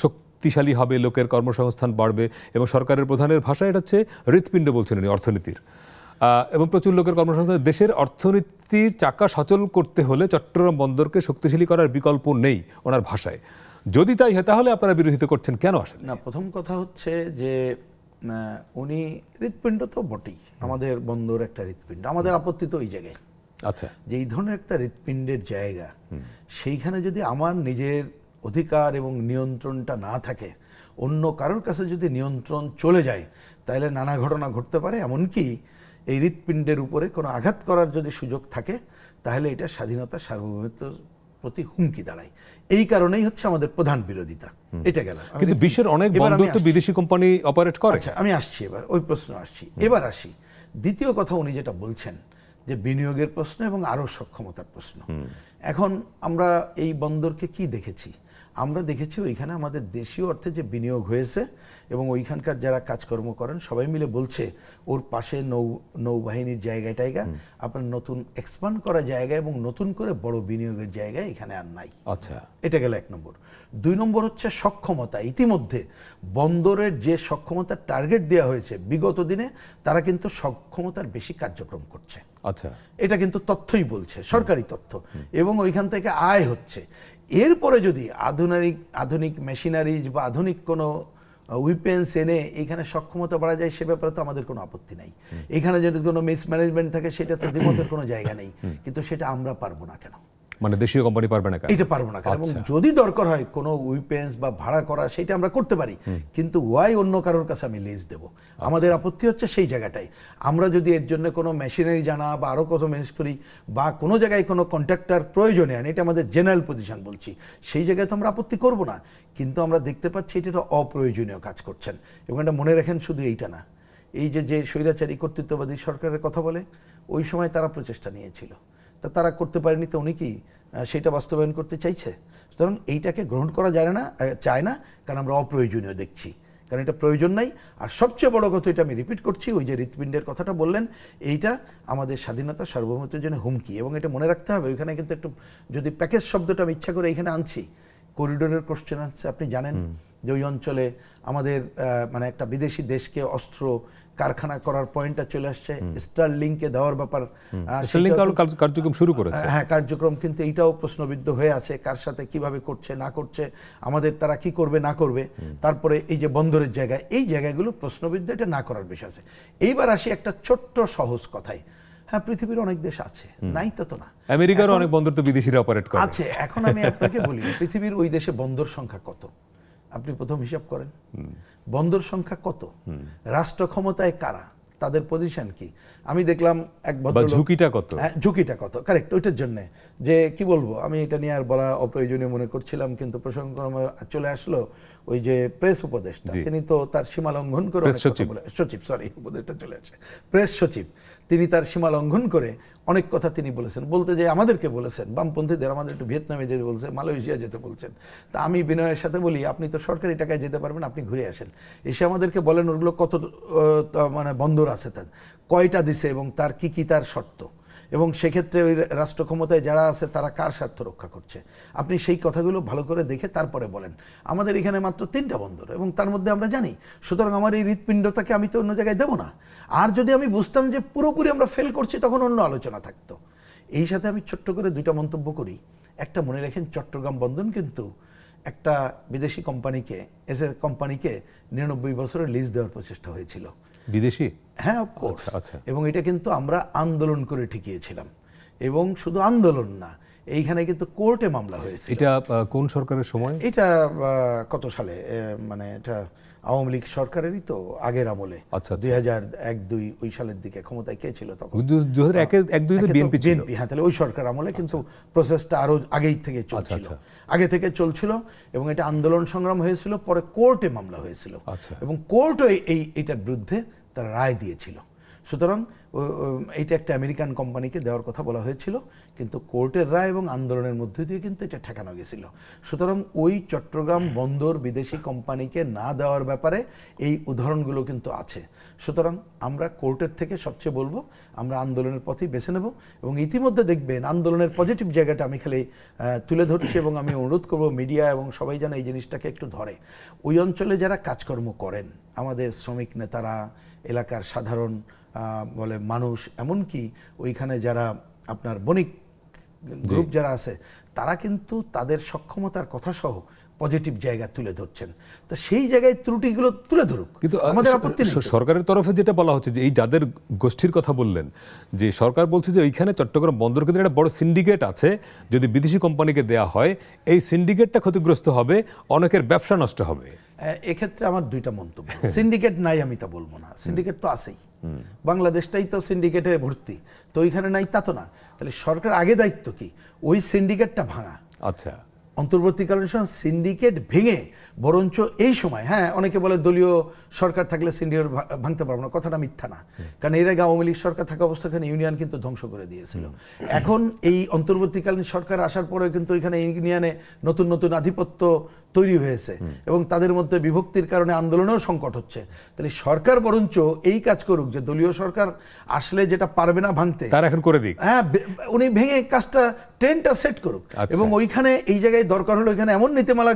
শক্তিশালী হবে, লোকের কর্মসংস্থান বাড়বে, এবং সরকারের প্রধানের ভাষায় এটা হচ্ছে হৃৎপিণ্ড বলছেন উনি অর্থনীতির, এবং প্রচুর লোকের কর্মসংস্থান। দেশের অর্থনীতির চাকা সচল করতে হলে চট্টগ্রাম বন্দরকে শক্তিশালী করার বিকল্প নেই ওনার ভাষায়। যদি তাই হয় তাহলে আপনারা বিরোধিতা করছেন কেন? আসেন না, প্রথম কথা হচ্ছে যে উনি হৃৎপিণ্ড তো বটেই, আমাদের বন্দর একটা হৃৎপিণ্ড, আমাদের আপত্তি তো ওই জায়গায়। আচ্ছা, যে এই ধরনের একটা হৃৎপিণ্ডের জায়গা, সেইখানে যদি আমার নিজের অধিকার এবং নিয়ন্ত্রণটা না থাকে, অন্য কারোর কাছে যদি নিয়ন্ত্রণ চলে যায়, তাহলে নানা ঘটনা ঘটতে পারে। এমনকি এই হৃৎপিণ্ডের উপরে কোনো আঘাত করার যদি সুযোগ থাকে, তাহলে এটা স্বাধীনতা, সার্বভৌমত্বের প্রতি হুমকি দাঁড়ায়। এই কারণেই হচ্ছে আমাদের প্রধান বিরোধিতা। এটা গেল। কিন্তু বিশ্বের অনেক বন্দর তো বিদেশি কোম্পানি অপারেট করে। আচ্ছা, আমি আসছি এবার ওই প্রশ্ন আসছি। এবার আসি দ্বিতীয় কথা, উনি যেটা বলছেন যে বিনিয়োগের প্রশ্ন এবং আরও সক্ষমতার প্রশ্ন। এখন আমরা এই বন্দরকে কি দেখেছি? আমরা দেখেছি ওইখানে আমাদের দেশীয় অর্থে যে বিনিয়োগ হয়েছে, এবং ওইখানকার যারা কাজকর্ম করেন সবাই মিলে বলছে ওর পাশে নৌবাহিনীর জায়গা আপনার নতুন এক্সপান্ড করা জায়গা এবং নতুন করে বড় বিনিয়োগের জায়গা এখানে আর নাই। আচ্ছা, এটা গেল এক নম্বর। দুই নম্বর হচ্ছে সক্ষমতা। ইতিমধ্যে বন্দরের যে সক্ষমতার টার্গেট দেওয়া হয়েছে, বিগত দিনে তারা কিন্তু সক্ষমতার বেশি কার্যক্রম করছে। আচ্ছা, এটা কিন্তু তথ্যই বলছে, সরকারি তথ্য, এবং ওইখান থেকে আয় হচ্ছে। এরপরে যদি আধুনিক মেশিনারিজ বা আধুনিক কোনো উইপেন্স এনে এখানে সক্ষমতা বাড়া যায়, সে ব্যাপারে তো আমাদের কোনো আপত্তি নাই। এখানে যদি কোনো মিসম্যানেজমেন্ট থাকে সেটা তো দ্বিমতের কোনো জায়গা নেই, কিন্তু সেটা আমরা পারবো না কেন? মানে দেশীয় কোম্পানি পারবে না কেন? এটা পারবো না কেন? এবং যদি দরকার হয় কোনো উইপেন্স বা ভাড়া করা, সেটা আমরা করতে পারি, কিন্তু ওয়াই অন্য কারোর কাছে আমি লিজ দেব? আমাদের আপত্তি হচ্ছে সেই জায়গাটাই। আমরা যদি এর জন্য কোনো মেশিনারি জানা বা আরও কত ম্যানেজ করি বা কোনো জায়গায় কোনো কন্ট্রাক্টর প্রয়োজনে আনি, এটা আমাদের জেনারেল পজিশন বলছি, সেই জায়গায় তো আমরা আপত্তি করব না। কিন্তু আমরা দেখতে পাচ্ছি এটা অপ্রয়োজনীয় কাজ করছেন। এবং এটা মনে রাখেন, শুধু এইটা না, এই যে স্বৈরাচারী কর্তৃত্ববাদী সরকারের কথা বলে, ওই সময় তারা প্রচেষ্টা নিয়েছিল, তা তারা করতে পারেনি, তো উনি কি সেটা বাস্তবায়ন করতে চাইছে? সুতরাং এইটাকে গ্রহণ করা চায় না, কারণ আমরা অপ্রয়োজনীয় দেখছি, কারণ এটা প্রয়োজন নাই। আর সবচেয়ে বড় কথা, এটা আমি রিপিট করছি, ওই যে হৃৎপিণ্ডের কথাটা বললেন, এইটা আমাদের স্বাধীনতা সার্বভৌমত্বের জন্য হুমকি। এবং এটা মনে রাখতে হবে, ওইখানে কিন্তু একটু যদি প্যাকেজ শব্দটা আমি ইচ্ছা করে এখানে আনছি, করিডোরের কোশ্চেন আছে। আপনি জানেন যে ওই অঞ্চলে আমাদের মানে একটা বিদেশি দেশকে অস্ত্র কারখানা করার পয়েন্টটা চলে আসছে, স্টারলিংকে দেওয়ার ব্যাপার, কার্যক্রম শুরু করেছে। হ্যাঁ, কার্যক্রম, কিন্তু এইটাও প্রশ্নবিদ্ধ হয়ে আছে, কার সাথে কিভাবে করছে না করছে, আমাদের তারা কি করবে না করবে। তারপরে এই যে বন্দরের জায়গায়, এই জায়গাগুলো প্রশ্নবিদ্ধ, এটা না করার বিষয় আছে। এইবার আসি একটা ছোট্ট সহজ কথায়, হ্যাঁ, পৃথিবীর অনেক দেশ আছে, নাই তো না, আমেরিকার অনেক বন্দর তো বিদেশিরা অপারেট করে আছে। এখন আমি আপনাকে বলি, পৃথিবীর ওই দেশে বন্দর সংখ্যা কত? আপনি প্রথম হিসাব করেন, বন্দর সংখ্যা কত, রাষ্ট্র ক্ষমতায় কারা, তাদের পজিশন কি? আমি দেখলাম এক ভদ্রলোক, ঝুঁকিটা কত, কারেক্ট, ওইটার জন্য যে কি বলবো, আমি এটা নিয়ে আর বলা অপ্রয়োজনীয় মনে করছিলাম, কিন্তু প্রসঙ্গক্রমে চলে আসলো ওই যে প্রেস উপদেষ্টা, তিনি তো তার সীমা লঙ্ঘন করে, উপদেষ্টা চলে আসে, প্রেস সচিব, তিনি তার সীমা লঙ্ঘন করে অনেক কথা তিনি বলেছেন, বলতে যে আমাদেরকে বলেছেন, বামপন্থীদের, আমাদের একটু ভিয়েতনামে যেতে বলছেন, মালয়েশিয়া যেতে বলছেন। তা আমি বিনয়ের সাথে বলি, আপনি তো সরকারি টাকায় যেতে পারবেন, আপনি ঘুরে আসেন, এসে আমাদেরকে বলেন ওগুলো কত মানে বন্দর আছে, তার কয়টা দিছে এবং তার কি তার শর্ত, এবং সেক্ষেত্রে ওই রাষ্ট্র ক্ষমতায় যারা আছে তারা কার স্বার্থ রক্ষা করছে, আপনি সেই কথাগুলো ভালো করে দেখে তারপরে বলেন। আমাদের এখানে মাত্র 3টা বন্দর, এবং তার মধ্যে আমরা জানি, সুতরাং আমার এই হৃৎপিণ্ডটাকে আমি তো অন্য জায়গায় দেবো না। আর যদি আমি বুঝতাম যে পুরোপুরি আমরা ফেল করছি, তখন অন্য আলোচনা থাকতো। এই সাথে আমি ছোট্ট করে 2টা মন্তব্য করি। একটা মনে রাখেন, চট্টগ্রাম বন্দর কিন্তু একটা বিদেশি কোম্পানিকে, কোম্পানিকে 99 বছরের লিজ দেওয়ার প্রচেষ্টা হয়েছিল, বিদেশি, হ্যাঁ, অফকোর্স। এবং এটা কিন্তু আমরা আন্দোলন করে ঠেকিয়েছিলাম, এবং শুধু আন্দোলন না, এইখানে কিন্তু কোর্টে মামলা হয়েছে। এটা কোন সরকারের সময়? এটা কত সালে, মানে এটা আওয়ামী লীগ সরকারেরই তো আগের আমলে, 2001-2 ওই সালের দিকে ক্ষমতায় কে ছিল তখন? 2001-2 বিএনপি, হ্যাঁ, তাহলে ওই সরকার আমলে, কিন্তু প্রসেসটা আরো আগেই থেকে চলছিল, আগে থেকে চলছিল, এবং এটা আন্দোলন সংগ্রাম হয়েছিল, পরে কোর্টে মামলা হয়েছিল, এবং কোর্টও এইটার বিরুদ্ধে তারা রায় দিয়েছিল। সুতরাং এইটা একটা আমেরিকান কোম্পানিকে দেওয়ার কথা বলা হয়েছিল, কিন্তু কোর্টের রায় এবং আন্দোলনের মধ্যে দিয়ে কিন্তু এটা ঠেকানো গেছিল। সুতরাং ওই চট্টগ্রাম বন্দর বিদেশি কোম্পানিকে না দেওয়ার ব্যাপারে এই উদাহরণগুলো কিন্তু আছে। সুতরাং আমরা কোর্টের থেকে সবচেয়ে বলবো, আমরা আন্দোলনের পথেই বেছে নেব, এবং ইতিমধ্যে দেখবেন আন্দোলনের পজিটিভ জায়গাটা আমি খালি তুলে ধরছি, এবং আমি অনুরোধ করব মিডিয়া এবং সবাই যেন এই জিনিসটাকে একটু ধরে। ওই অঞ্চলে যারা কাজকর্ম করেন, আমাদের শ্রমিক নেতারা, এলাকার সাধারণ বলে মানুষ, এমনকি ওইখানে যারা আপনার বণিক গ্রুপ যারা আছে, তারা কিন্তু তাদের সক্ষমতার কথা সহ পজিটিভ জায়গা তুলে ধরছেন। তো সেই জায়গায় ত্রুটিগুলো তুলে ধরুক, কিন্তু আমাদের আপত্তি নেই। সরকারের তরফে যেটা বলা হচ্ছে যে এই যাদের গোষ্ঠীর কথা বললেন, যে সরকার বলছে যে ওইখানে চট্টগ্রাম বন্দর কেন্দ্রে একটা বড় সিন্ডিকেট আছে, যদি বিদেশি কোম্পানিকে দেয়া হয়, এই সিন্ডিকেটটা ক্ষতিগ্রস্ত হবে, অনেকের ব্যবসা নষ্ট হবে। এক্ষেত্রে আমার 2টা মন্তব্য। সিন্ডিকেট নাই আমি তা বলবো না, সিন্ডিকেট তো আছেই, বাংলাদেশটাই তো সিন্ডিকেটে ভর্তি, তো ওইখানে নাই তা তো না। তাহলে সরকার আগে দায়িত্ব কি? ওই সিন্ডিকেটটা ভাঙা। আচ্ছা, অন্তর্বর্তীকালীন সিন্ডিকেট ভেঙে, বরঞ্চ এই সময়, হ্যাঁ, অনেকে বলে দলীয় সরকার থাকলে সিন্ডিকেট ভাঙতে পারবো না, কথাটা মিথ্যা না, কারণ এর আগে আওয়ামী লীগ সরকার থাকা অবস্থাখানে ইউনিয়ন কিন্তু ধ্বংস করে দিয়েছিল। এখন এই অন্তর্বর্তীকালীন সরকার আসার পরে কিন্তু এখানে ইউনিয়নে নতুন নতুন আধিপত্য তৈরি হয়েছে, এবং তাদের মধ্যে বিভক্তির কারণে আন্দোলনেও সংকট হচ্ছে। তাহলে সরকার বরঞ্চ এই কাজ করুক, যে দলীয় সরকার আসলে যেটা পারবে না ভাঙতে, তারা এখন করে দিক, হ্যাঁ, উনি ভেঙে কাজটা, ট্রেনটা সেট করুক, এবং ওইখানে এই জায়গায় দরকার হলো এখানে এমন নীতিমালা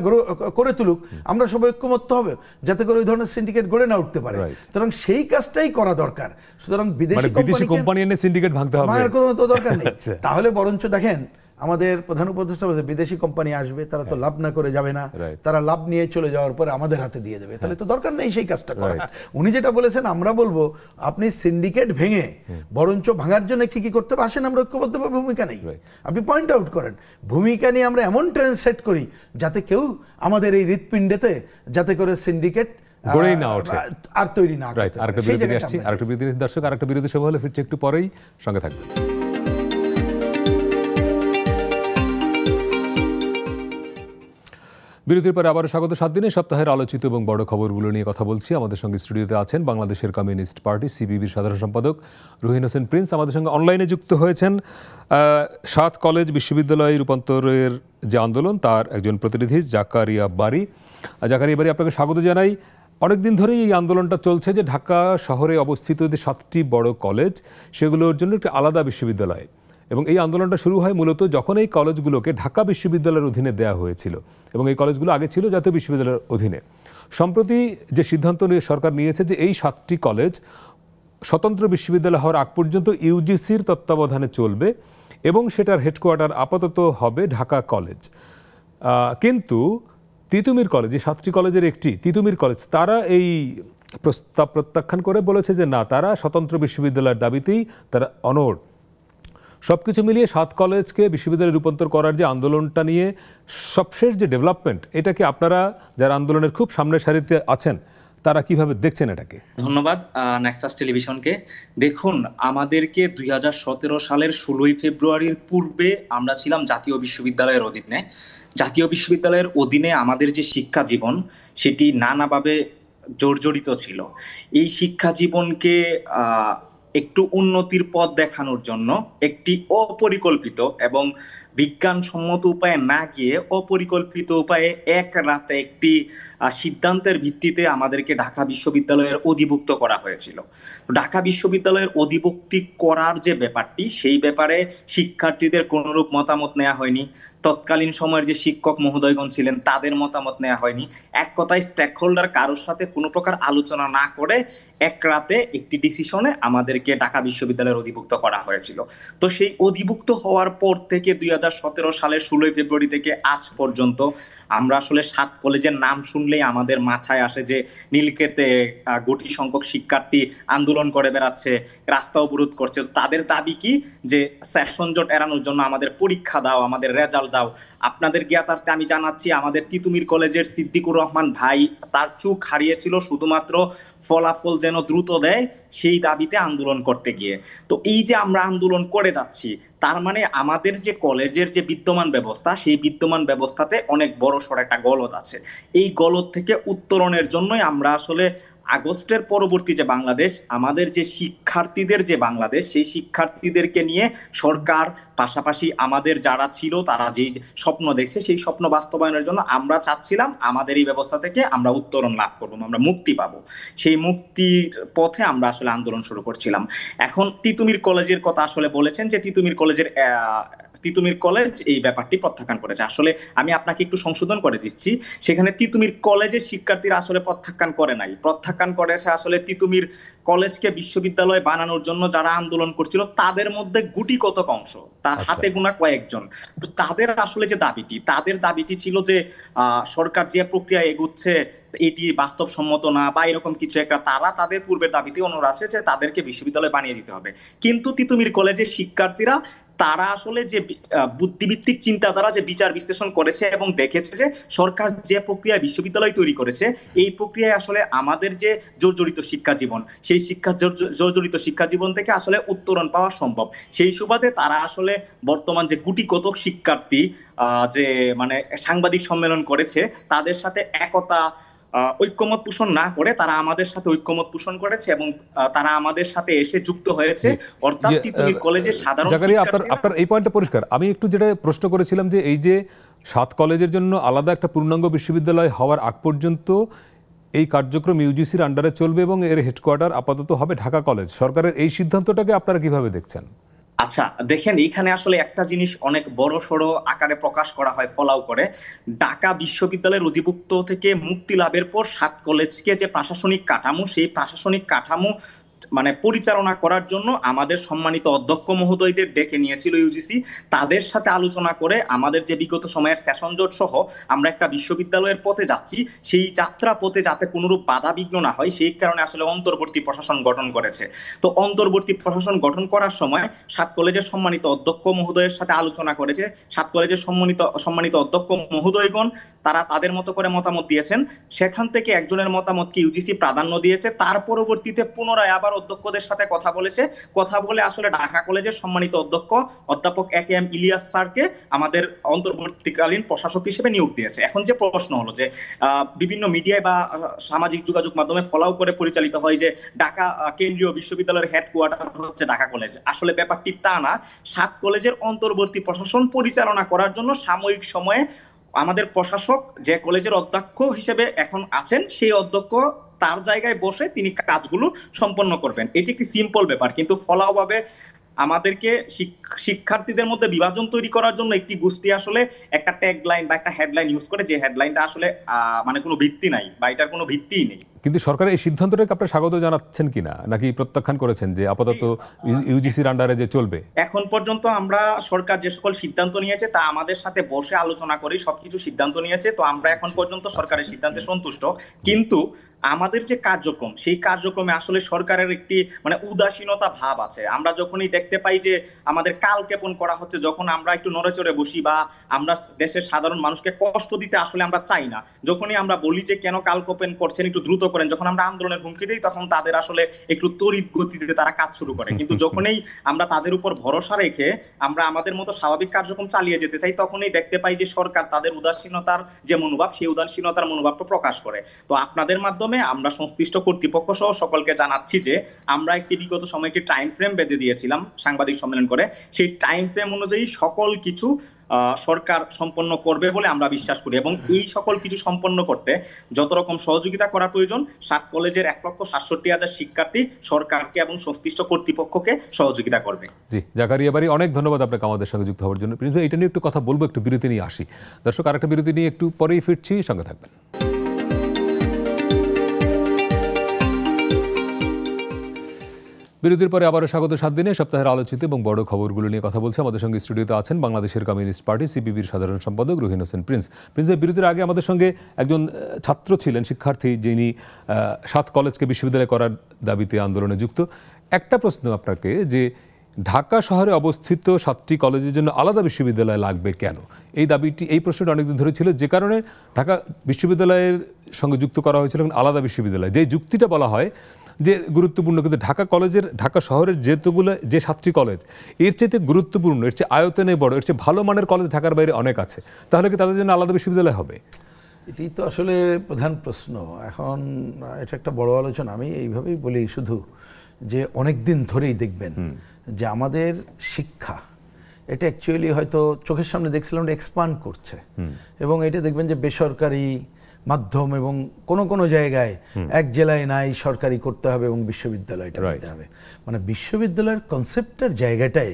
করে তুলুক, আমরা সবাই ঐক্যমত্য হবে, যাতে করে ওই ধরনের সিন্ডিকেট গড়ে না উঠতে পারে। সুতরাং সেই কাজটাই করা দরকার। সুতরাং বিদেশি কোম্পানি এনে সিন্ডিকেট ভাঙতে হবে, কোনো তো দরকার নেই। তাহলে বরঞ্চ দেখেন, আমাদের প্রধান উপদেষ্টা বলছে বিদেশি কোম্পানি আসবে, তারা তো লাভ না করে যাবে না, Right. তারা লাভ নিয়ে চলে যাওয়ার পরে আমাদের হাতে দিয়ে দেবে, তাহলে তো দরকার নেই সেই কাজটা করা। উনি যেটা বলেছেন আমরা বলবো আপনি সিন্ডিকেট ভেঙে বরঞ্চ ভাঙার জন্য কি কি করতে হবে আসেন আমরা ঐক্যবদ্ধভাবে ভূমিকা নেই। আপনি পয়েন্ট আউট করেন, ভূমিকা নিয়ে আমরা এমন ট্রেন্ড সেট করি যাতে কেউ আমাদের এই হৃৎপিণ্ডেতে যাতে করে সিন্ডিকেট গড়েই না ওঠে, আর তৈরি না রাইট। করতে আরেকটা পারে। সেই বিরতি নিয়ে জায়গাটা আসছি, আমরা আরেকটা বিরতি নিয়ে দর্শক, আরেকটা বিরতি সভা হলে ফিরছে একটু পরেই, সঙ্গে থাকবেন। বিরতির পরে আবারও স্বাগত। 7 দিনে সপ্তাহের আলোচিত এবং বড় খবরগুলো নিয়ে কথা বলছি। আমাদের সঙ্গে স্টুডিওতে আছেন বাংলাদেশের কমিউনিস্ট পার্টি সিপিবির সাধারণ সম্পাদক রুহিন হোসেন প্রিন্স। আমাদের সঙ্গে অনলাইনে যুক্ত হয়েছেন 7 কলেজ বিশ্ববিদ্যালয় রূপান্তরের যে আন্দোলন তার একজন প্রতিনিধি জাকারিয়া বারী। জাকারিয়া বারী, আপনাকে স্বাগত জানাই। অনেকদিন ধরেই এই আন্দোলনটা চলছে যে ঢাকা শহরে অবস্থিত যে 7টি বড় কলেজ সেগুলোর জন্য একটি আলাদা বিশ্ববিদ্যালয়, এবং এই আন্দোলনটা শুরু হয় মূলত যখন এই কলেজগুলোকে ঢাকা বিশ্ববিদ্যালয়ের অধীনে দেওয়া হয়েছিল, এবং এই কলেজগুলো আগে ছিল জাতীয় বিশ্ববিদ্যালয়ের অধীনে। সম্প্রতি যে সিদ্ধান্ত নিয়ে সরকার নিয়েছে যে এই 7টি কলেজ স্বতন্ত্র বিশ্ববিদ্যালয় হওয়ার আগ পর্যন্ত ইউজিসির তত্ত্বাবধানে চলবে এবং সেটার হেডকোয়ার্টার আপাতত হবে ঢাকা কলেজ। কিন্তু তিতুমির কলেজ, এই 7টি কলেজের একটি তিতুমির কলেজ, তারা এই প্রস্তাব প্রত্যাখ্যান করে বলেছে যে না, তারা স্বতন্ত্র বিশ্ববিদ্যালয়ের দাবিতেই তারা অনড়। সবকিছু মিলিয়ে 7 কলেজকে বিশ্ববিদ্যালয়ে রূপান্তর করার যে আন্দোলনটা নিয়ে সবশেষ যে ডেভেলপমেন্ট, এটাকে আপনারা যারা আন্দোলনের খুব সামনের সারিতে আছেন তারা কিভাবে দেখছেন এটাকে? ধন্যবাদ নেক্সাস টেলিভিশনকে। দেখুন, আমাদেরকে 2017 সালের 16ই ফেব্রুয়ারির পূর্বে আমরা ছিলাম জাতীয় বিশ্ববিদ্যালয়ের অধীনে। জাতীয় বিশ্ববিদ্যালয়ের অধীনে আমাদের যে শিক্ষা জীবন সেটি নানাভাবে জর্জরিত ছিল। এই শিক্ষা জীবনকে একটু উন্নতির পথ দেখানোর জন্য একটি অপরিকল্পিত এবং বিজ্ঞানসম্মত উপায়ে না গিয়ে অপরিকল্পিত উপায়ে এক রাতে একটি সিদ্ধান্তের ভিত্তিতে আমাদেরকে ঢাকা বিশ্ববিদ্যালয়ের অধিভুক্ত করা হয়েছিল। ঢাকা বিশ্ববিদ্যালয়ের অধিভুক্তি করার যে ব্যাপারটি, সেই ব্যাপারে শিক্ষার্থীদের কোনরূপ মতামত নেওয়া হয়নি। তৎকালীন সময়ের যে শিক্ষক মহোদয়গণ ছিলেন তাদের মতামত নেওয়া হয়নি। এক কথায় স্টেক হোল্ডার কারোর সাথে কোনো প্রকার আলোচনা না করে এক রাতে একটি ডিসিশনে আমাদেরকে ঢাকা বিশ্ববিদ্যালয়ের অধিভুক্ত করা হয়েছিল। তো সেই অধিভুক্ত হওয়ার পর থেকে 2017 সালের 16ই ফেব্রুয়ারি থেকে আজ পর্যন্ত আমরা আসলে 7 কলেজের নাম শুনলেই আমাদের মাথায় আসে যে নীলক্ষেতে কোটি সংখ্যক শিক্ষার্থী আন্দোলন করে বেড়াচ্ছে, রাস্তা অবরোধ করছে। তাদের দাবি কি? যে সেশন জট এড়ানোর জন্য আমাদের পরীক্ষা দাও, আমাদের রেজাল্ট দাও। আপনাদের জ্ঞাতার্থে আমি জানাচ্ছি, আমাদের তিতুমির কলেজের সিদ্দিকুর রহমান ভাই তার চোখ হারিয়েছিল শুধুমাত্র ফলাফল যেন দ্রুত দেয় সেই দাবিতে আন্দোলন করতে গিয়ে। তো এই যে আমরা আন্দোলন করে যাচ্ছি, তার মানে আমাদের যে কলেজের যে বিদ্যমান ব্যবস্থা, সেই বিদ্যমান ব্যবস্থাতে অনেক বড়সড় একটা গলদ আছে। এই গলদ থেকে উত্তরণের জন্যই আমরা আসলে আগস্টের পরবর্তী যে বাংলাদেশ, আমাদের যে শিক্ষার্থীদের যে বাংলাদেশ, সেই শিক্ষার্থীদেরকে নিয়ে সরকার, পাশাপাশি আমাদের যারা ছিল তারা যেই স্বপ্ন দেখছে সেই স্বপ্ন বাস্তবায়নের জন্য আমরা চাচ্ছিলাম আমাদের এই ব্যবস্থা থেকে আমরা উত্তরণ লাভ করবো, আমরা মুক্তি পাবো। সেই মুক্তির পথে আমরা আসলে আন্দোলন শুরু করছিলাম। এখন তিতুমির কলেজের কথা আসলে বলেছেন যে তিতুমির কলেজ এই ব্যাপারটি প্রত্যাখ্যান করেছে। আসলে আমি আপনাকে একটু সংশোধন করে দিচ্ছি, সেখানে তিতুমির কলেজের শিক্ষার্থীরা আসলে প্রত্যাখ্যান করে নাই। প্রত্যাখ্যান করেছে আসলে তিতুমির কলেজকে বিশ্ববিদ্যালয় বানানোর জন্য যারা আন্দোলন করছিল তাদের মধ্যে গুটি কতক অংশ, তার হাতে গোনা কয়েকজন। তাদের আসলে যে দাবিটি, তাদের দাবিটি ছিল যে সরকার যে প্রক্রিয়া এগুচ্ছে এটি বাস্তবসম্মত না বা এরকম কিছু একটা। তারা তাদের পূর্বের দাবিতে অনুরোধ আছে যে তাদেরকে বিশ্ববিদ্যালয় বানিয়ে দিতে হবে। কিন্তু তিতুমির কলেজের শিক্ষার্থীরা তারা আসলে যে বুদ্ধিভিত্তিক চিন্তাধারা যে বিচার বিশ্লেষণ করেছে এবং দেখেছে যে সরকার যে প্রক্রিয়া বিশ্ববিদ্যালয় তৈরি করেছে, এই প্রক্রিয়ায় আসলে আমাদের যে জর্জরিত শিক্ষা জীবন, সেই জর্জরিত শিক্ষা জীবন থেকে আসলে উত্তরণ পাওয়া সম্ভব। সেই সুবাদে তারা আসলে বর্তমান যে গুটি কতক শিক্ষার্থী যে মানে সাংবাদিক সম্মেলন করেছে, তাদের সাথে একতা ঐক্যমত পোষণ না করে তারা আমাদের সাথে ঐক্যমত পোষণ করেছে এবং তারা আমাদের সাথে এসে যুক্ত হয়েছে। অর্থাৎ তিতুমির কলেজের সাধারণ আপনার এই পয়েন্টটা পরিষ্কার। আমি একটু যেটা প্রশ্ন করেছিলাম যে এই যে 7 কলেজের জন্য আলাদা একটা পূর্ণাঙ্গ বিশ্ববিদ্যালয় হওয়ার আগ পর্যন্ত এই কার্যক্রম ইউজিসির আন্ডারে চলবে এবং এর হেডকোয়ার্টার আপাতত হবে ঢাকা কলেজ, সরকারের এই সিদ্ধান্তটাকে আপনারা কিভাবে দেখছেন? আচ্ছা দেখেন, এইখানে আসলে একটা জিনিস অনেক বড় সড়ো আকারে প্রকাশ করা হয় ফলাও করে। ঢাকা বিশ্ববিদ্যালয়ের অধিভুক্ত থেকে মুক্তি লাভের পর 7 কলেজকে যে প্রশাসনিক কাঠামো, সেই প্রশাসনিক কাঠামো মানে পরিচালনা করার জন্য আমাদের সম্মানিত অধ্যক্ষ মহোদয়দের ডেকে নিয়েছিল ইউজিসি। তাদের সাথে আলোচনা করে আমাদের যে বিগত সময়ের সেশন জট সহ আমরা একটা বিশ্ববিদ্যালয়ের পথে যাচ্ছি, সেই যাত্রা পথে যাতে কোনোরূপ বাধা বিঘ্ন না হয় সেই কারণে আসলে অন্তর্বর্তী প্রশাসন গঠন করেছে। তো অন্তর্বর্তী প্রশাসন গঠন করার সময় 7 কলেজের সম্মানিত অধ্যক্ষ মহোদয়ের সাথে আলোচনা করেছে। 7 কলেজের সম্মানিত অধ্যক্ষ মহোদয়গণ তারা তাদের মতো করে মতামত দিয়েছেন। সেখান থেকে একজনের মতামতকে ইউজিসি প্রাধান্য দিয়েছে। তার পরবর্তীতে পুনরায় আবার অধ্যক্ষদের সাথে কথা বলেছে। কথা বলে আসলে ঢাকা কলেজের সম্মানিত অধ্যক্ষ অধ্যাপক AKM ইলিয়াস স্যারকে আমাদের অন্তর্বর্তীকালীন প্রশাসক হিসেবে নিয়োগ দিয়েছে। এখন যে প্রশ্ন হলো যে বিভিন্ন মিডিয়ায় বা সামাজিক যোগাযোগ মাধ্যমে ফলাও করে পরিচালিত হয় যে ঢাকা কেন্দ্রীয় বিশ্ববিদ্যালয়ের হেডকোয়ার্টার হচ্ছে ঢাকা কলেজ। আসলে ব্যাপারটি তা না। 7 কলেজের অন্তর্বর্তী প্রশাসন পরিচালনা করার জন্য সাময়িক সময়ে আমাদের প্রশাসক যে কলেজের অধ্যক্ষ হিসেবে এখন আছেন সেই অধ্যক্ষ তার জায়গায় বসে তিনি কাজগুলো সম্পন্ন করবেন। এটি একটি সিম্পল ব্যাপার, কিন্তু ফলাভাবে আমাদেরকে শিক্ষার্থীদের মধ্যে বিভাজন তৈরি করার জন্য একটি গোষ্ঠী আসলে একটা ট্যাগলাইন বা একটা হেডলাইন ইউজ করে, যে হেডলাইনটা আসলে মানে কোনো ভিত্তি নাই বা এটার কোনো ভিত্তিই নেই। কিন্তু সরকারের এই সিদ্ধান্তটাকে আপনারা স্বাগত জানাচ্ছেন কিনা, নাকি প্রত্যাখ্যান করেছেন যে আপাতত ইউজিসির আন্ডারে যে চলবে? এখন পর্যন্ত আমরা সরকার যে সকল সিদ্ধান্ত নিয়েছে তা আমাদের সাথে বসে আলোচনা করে সবকিছু সিদ্ধান্ত নিয়েছে। তো আমরা এখন পর্যন্ত সরকারের সিদ্ধান্তে সন্তুষ্ট, কিন্তু আমাদের যে কার্যক্রম সেই কার্যক্রমে আসলে সরকারের একটি মানে উদাসীনতা ভাব আছে। আমরা যখনই দেখতে পাই যে আমাদের কালক্ষেপণ করা হচ্ছে, যখন আমরা একটু নড়েচড়ে বসি বা আমরা দেশের সাধারণ মানুষকে কষ্ট দিতে আসলে আমরা চাই না, যখনই আমরা বলি যে কেন কালক্ষেপণ করছেন একটু দ্রুত করেন, যখন আমরা আন্দোলনের হুমকি দিই তখন তাদের আসলে একটু তড়িৎ গতিতে তারা কাজ শুরু করে। কিন্তু যখনই আমরা তাদের উপর ভরসা রেখে আমরা আমাদের মতো স্বাভাবিক কার্যক্রম চালিয়ে যেতে চাই, তখনই দেখতে পাই যে সরকার তাদের উদাসীনতার যে মনোভাব সেই উদাসীনতার মনোভাবটা প্রকাশ করে। তো আপনাদের মাধ্যমে আমরা সংশ্লিষ্ট কর্তৃপক্ষ সহ সকলকে জানাচ্ছি যে আমরা একটি বিগত সময় একটি টাইম ফ্রেম বেঁধে দিয়েছিলাম সাংবাদিক সম্মেলন করে, সেই টাইম ফ্রেম অনুযায়ী সকল কিছু সরকার সম্পন্ন করবে বলে আমরা বিশ্বাস করি। এবং এই সকল কিছু সম্পন্ন করতে যত রকম সহযোগিতা করা প্রয়োজন 7 কলেজের 1,67,000 শিক্ষার্থী সরকারকে এবং সংশ্লিষ্ট কর্তৃপক্ষকে সহযোগিতা করবে। জি, জাকারিয়া বারী, অনেক ধন্যবাদ আপনাকে আমাদের সঙ্গে যুক্ত হওয়ার জন্য। প্রিন্স ভাই, এটা নিয়ে একটু কথা বলবো, একটু বিরতি নিয়ে আসি। দর্শক, আরেকটা বিরতি নিয়ে একটু পরেই ফিরছি, সঙ্গে থাকবেন। বিরতির পরে আবারও স্বাগত 7 দিনে সপ্তাহের আলোচিত এবং বড় খবরগুলো নিয়ে কথা বলছে। আমাদের সঙ্গে স্টুডিওতে আছেন বাংলাদেশের কমিউনিস্ট পার্টি সিপিবির সাধারণ সম্পাদক রুহিন হোসেন প্রিন্স। প্রিন্স ভাই, বিরতির আগে আমাদের সঙ্গে একজন ছাত্র ছিলেন, শিক্ষার্থী, যিনি 7 কলেজকে বিশ্ববিদ্যালয় করার দাবিতে আন্দোলনে যুক্ত। একটা প্রশ্ন আপনাকে, যে ঢাকা শহরে অবস্থিত 7টি কলেজের জন্য আলাদা বিশ্ববিদ্যালয় লাগবে কেন? এই দাবিটি, এই প্রশ্নটা অনেকদিন ধরে ছিল, যে কারণে ঢাকা বিশ্ববিদ্যালয়ের সঙ্গে যুক্ত করা হয়েছিল আলাদা বিশ্ববিদ্যালয়। যে যুক্তিটা বলা হয় যে গুরুত্বপূর্ণ, কিন্তু ঢাকা শহরের যে 7টি কলেজ এর চেয়ে গুরুত্বপূর্ণ, এর চেয়ে আয়তনে বড়, এর চেয়ে ভালো মানের কলেজ ঢাকার বাইরে অনেক আছে, তাহলে কি তাদের জন্য আলাদা বিশ্ববিদ্যালয় হবে? এটি তো আসলে প্রধান প্রশ্ন। এখন এটা একটা বড় আলোচনা। আমি এইভাবেই বলি শুধু যে অনেক দিন ধরেই দেখবেন যে আমাদের শিক্ষা এটা অ্যাকচুয়ালি হয়তো চোখের সামনে দেখছিলাম এক্সপান্ড করছে, এবং এটা দেখবেন যে বেসরকারি মাধ্যম এবং কোনো জায়গায় এক জেলায় নাই, সরকারি করতে হবে এবং বিশ্ববিদ্যালয়টা দিতে হবে। মানে বিশ্ববিদ্যালয়ের কনসেপ্টের জায়গাটায়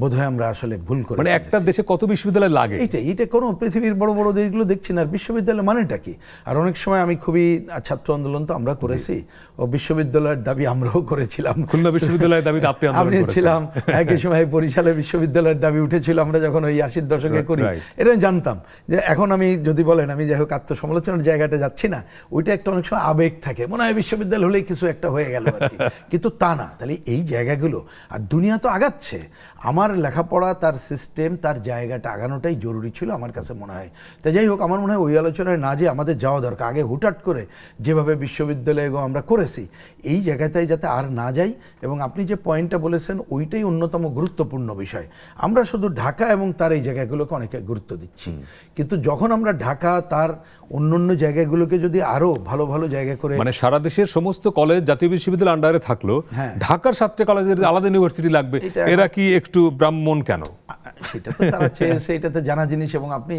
বোধহয় আমরা আসলে ভুল করি। মানে একটা দেশে কত বিশ্ববিদ্যালয় লাগে, এটা কোনো পৃথিবীর বড় বড় দেশগুলো দেখছি না, আর বিশ্ববিদ্যালয় মানেটা কি? আর অনেক সময় আমি খুবই ছাত্র আন্দোলন তো আমরা করেছি, ও বিশ্ববিদ্যালয়ের দাবি আমরাও করেছিলাম। খুলনা বিশ্ববিদ্যালয়ের দাবি আপনি ছিলাম, একই সময় বরিশালে বিশ্ববিদ্যালয়ের দাবি উঠেছিল, আমরা যখন ওই 80-র দশকে করি, এটা আমি জানতাম। যে এখন আমি যদি বলেন, আমি যাই হোক আত্মসমালোচনার জায়গাটা যাচ্ছি না, ওইটা একটা অনেক সময় আবেগ থাকে, মনে হয় বিশ্ববিদ্যালয় হলেই কিছু একটা হয়ে গেল আর কি। কিন্তু তা না। তাহলে এই জায়গাগুলো, আর দুনিয়া তো আগাচ্ছে, আমার লেখাপড়া, তার সিস্টেম, তার জায়গাটা আগানোটাই জরুরি ছিল আমার কাছে মনে হয়। তাই যাই হোক, আমার মনে হয় ওই আলোচনায় না যে আমাদের যাওয়া দরকার। আগে হুটহাট করে যেভাবে বিশ্ববিদ্যালয় আমরা করেছি, এই জায়গাটায় যাতে আর না যাই। এবং আপনি যে পয়েন্টটা বলেছেন ওইটাই অন্যতম গুরুত্বপূর্ণ বিষয়। আমরা শুধু ঢাকা এবং তার এই জায়গাগুলোকে অনেকে গুরুত্ব দিচ্ছি, কিন্তু যখন আমরা ঢাকা তার অন্য জায়গাগুলোকে যদি আরো ভালো ভালো জায়গা করে, মানে সারা দেশের সমস্ত কলেজ জাতীয় বিশ্ববিদ্যালয় আন্ডারে থাকলো, ঢাকার 7টা কলেজের আলাদা ইউনিভার্সিটি লাগবে, এরা কি একটু ব্রাহ্মণ কেন? সেটা তো তারা চেয়েছে, এটা তো জানা জিনিস। এবং আপনি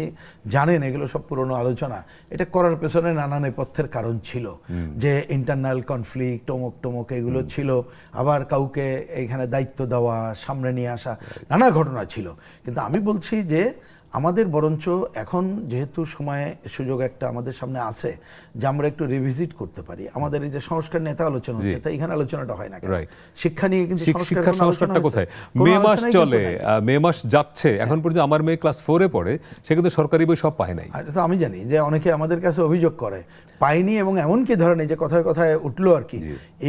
জানেন এগুলো সব পুরনো আলোচনা। এটা করার পেছনে নানা নেপথ্যের কারণ ছিল, যে ইন্টারনাল কনফ্লিক্ট, টমক এগুলো ছিল, আবার কাউকে এখানে দায়িত্ব দেওয়া, সামনে নিয়ে আসা, নানা ঘটনা ছিল। কিন্তু আমি বলছি যে আমাদের বরঞ্চ এখন যেহেতু সময় সুযোগ একটা আমাদের সামনে আছে যে আমরা একটু রিভিজিট করতে পারি। আমাদের এই যে সংস্কার নেতা আলোচনা হচ্ছে, তা এখানে আলোচনাটা হয় না কেন? শিক্ষা নিয়ে কিন্তু শিক্ষা সংস্কারটা কোথায়? মে মাস চলে, মে মাস যাচ্ছে, এখন পর্যন্ত আমার মেয়ে ক্লাস 4 এ পড়ে, সে কিন্তু সরকারি বই সব পায় নাই। তো আমি জানি যে অনেকে আমাদের কাছে অভিযোগ করে পায়নি, এবং এমনকি ধরেন এই যে কথায় কথায় উঠলো আর কি,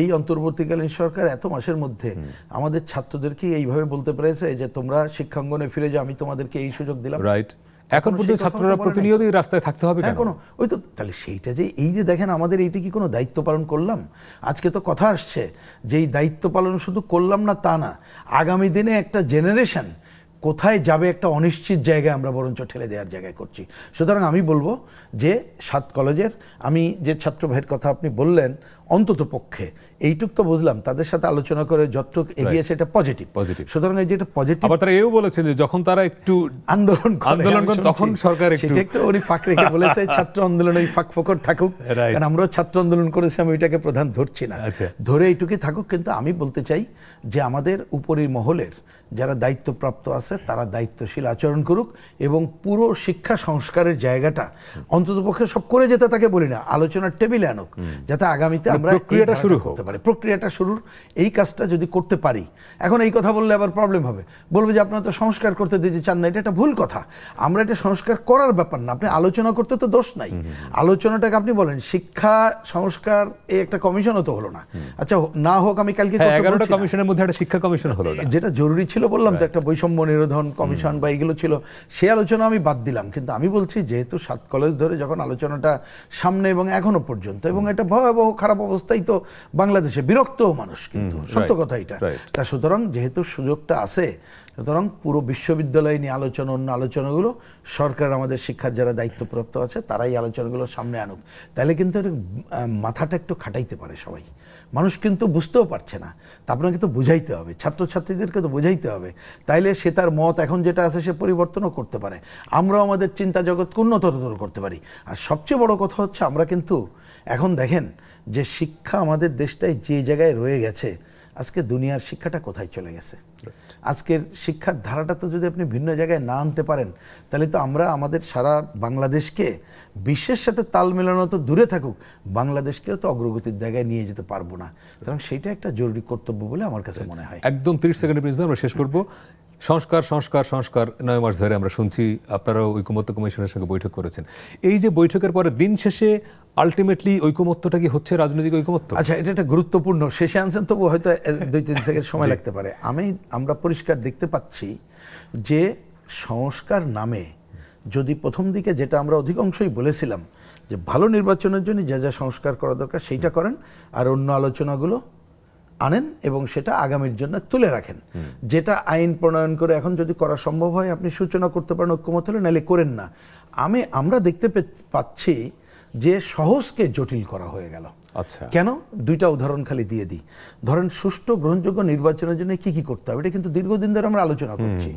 এই অন্তর্বর্তীকালীন সরকার এত মাসের মধ্যে আমাদের ছাত্রদেরকে এইভাবে বলতে পেরেছে যে তোমরা শিক্ষাঙ্গনে ফিরে যাও, আমি তোমাদেরকে এই সুযোগ দিলাম। রাইট, এখন পর্যন্ত ছাত্ররা প্রতিনিয়তই রাস্তায় থাকতে হবে কেন? কোনো ওই তো তাহলে সেইটা যে এই যে দেখেন আমাদের এইটা কি কোনো দায়িত্ব পালন করলাম? আজকে তো কথা আসছে যে এই দায়িত্ব পালন শুধু করলাম না তা না, আগামী দিনে একটা জেনারেশন কোথায় যাবে একটা অনিশ্চিত জায়গায় আমরা বরঞ্চ ঠেলে দেওয়ার জায়গায় করছি। সুতরাং আমি বলবো যে 7 কলেজের, আমি যে ছাত্র ভাইয়ের কথা আপনি বললেন, অন্তত পক্ষে এইটুক তো বুঝলাম তাদের সাথে আলোচনা করে যতটুক এগিয়েছে এটা পজিটিভ। সুতরাং এই যে এটা পজিটিভ, আবার তারা এও বলেছেন যে যখন তারা একটু আন্দোলন করে তখন সরকার একটু, সেটা একটু উনি ফাঁক রেখে বলেছে ছাত্র আন্দোলনে ফাঁক ফোকর থাকুক, কারণ আমরাও ছাত্র আন্দোলন করেছি, আমি ওইটাকে প্রধান ধরছি না, ধরে এইটুকুই থাকুক। কিন্তু আমি বলতে চাই যে আমাদের উপরি মহলের যারা দায়িত্বপ্রাপ্ত আছে তারা দায়িত্বশীল আচরণ করুক, এবং পুরো শিক্ষা সংস্কারের জায়গাটা অন্ততপক্ষে সব করে যেতে তাকে বলি না, আলোচনার টেবিলে আনুক, যাতে আগামীতে আমরা প্রক্রিয়াটা শুরু করতে পারি। প্রক্রিয়াটা শুরুর এই কাজটা যদি করতে পারি, এখন এই কথা বললে আবার প্রবলেম হবে, বলবে যে আপনারা তো সংস্কার করতে দিতে চান না, এটা একটা ভুল কথা। আমরা এটা সংস্কার করার ব্যাপার না, আপনি আলোচনা করতে তো দোষ নাই, আলোচনাটাকে আপনি বলেন শিক্ষা সংস্কার এই একটা কমিশনও তো হলো না, আচ্ছা না হোক, আমি কালকে 11টা কমিশনের মধ্যে একটা শিক্ষা কমিশন হলো না, যেটা জরুরি ছিল বললাম তো, একটা বৈষম্য নিরোধন কমিশন বা এগুলো ছিল, সেই আলোচনা আমি বাদ দিলাম। কিন্তু আমি বলছি যেহেতু 7 কলেজ ধরে যখন আলোচনাটা সামনে এবং এখনো পর্যন্ত, এবং এটা ভয়াবহ খারাপ অবস্থায় তো বাংলাদেশে, বিরক্ত মানুষ, কিন্তু সত্য কথা এটা। তা সুতরাং যেহেতু সুযোগটা আছে, সুতরাং পুরো বিশ্ববিদ্যালয় নিয়ে আলোচনা, অন্য আলোচনাগুলো সরকার, আমাদের শিক্ষার যারা দায়িত্বপ্রাপ্ত আছে তারাই আলোচনাগুলো সামনে আনুক, তাহলে কিন্তু মাথাটা একটু খাটাইতে পারে সবাই। মানুষ কিন্তু বুঝতেও পারছে না, তা আপনাকে তো বুঝাইতে হবে, ছাত্রছাত্রীদেরকে তো বুঝাইতে হবে, তাইলে সে তার মত এখন যেটা আছে সে পরিবর্তনও করতে পারে, আমরাও আমাদের চিন্তা জগৎকে উন্নততর করতে পারি। আর সবচেয়ে বড় কথা হচ্ছে আমরা কিন্তু এখন দেখেন যে শিক্ষা আমাদের দেশটায় যে জায়গায় রয়ে গেছে, আজকে দুনিয়ার শিক্ষাটা কোথায় চলে গেছে। আজকের শিক্ষার ধারাটা তো যদি আপনি ভিন্ন জায়গায় না আনতে পারেন, তাহলে তো আমরা আমাদের সারা বাংলাদেশকে বিশ্বের সাথে তাল মেলানো তো দূরে থাকুক, বাংলাদেশকেও তো অগ্রগতির জায়গায় নিয়ে যেতে পারবো না। সুতরাং সেইটা একটা জরুরি কর্তব্য বলে আমার কাছে মনে হয়। একদম 30 সেকেন্ডে প্রিন্সিপাল আমরা শেষ করব। সংস্কার সংস্কার সংস্কার 9 মাস ধরে আমরা শুনছি, আপনারাও ঐকমত্য কমিশনের সঙ্গে বৈঠক করেছেন। এই যে বৈঠকের পরে দিন শেষে আলটিমেটলি ঐকমত্যটা কি হচ্ছে রাজনৈতিক ঐকমত্য? আচ্ছা, এটা একটা গুরুত্বপূর্ণ, শেষে আনছেন, তবু হয়তো 2-3 সেকেন্ড সময় লাগতে পারে। আমরা পরিষ্কার দেখতে পাচ্ছি যে সংস্কার নামে যদি প্রথম দিকে যেটা আমরা অধিকাংশই বলেছিলাম যে ভালো নির্বাচনের জন্য যা যা সংস্কার করা দরকার সেইটা করেন, আর অন্য আলোচনাগুলো আনেন এবং সেটা আগামীর জন্য তুলে রাখেন, যেটা আইন প্রণয়ন করে এখন যদি করা সম্ভব হয় আপনি সূচনা করতে পারেন ঐক্যমত হলে, নাহলে করেন না। আমরা দেখতে পাচ্ছি যে সহজকে জটিল করা হয়ে গেল। আচ্ছা, কেন? 2টা উদাহরণ খালি দিয়ে দিই। ধরেন সুষ্ঠু গ্রহণযোগ্য নির্বাচনের জন্য কি কি করতে হবে, এটা কিন্তু দীর্ঘদিন ধরে আমরা আলোচনা করছি,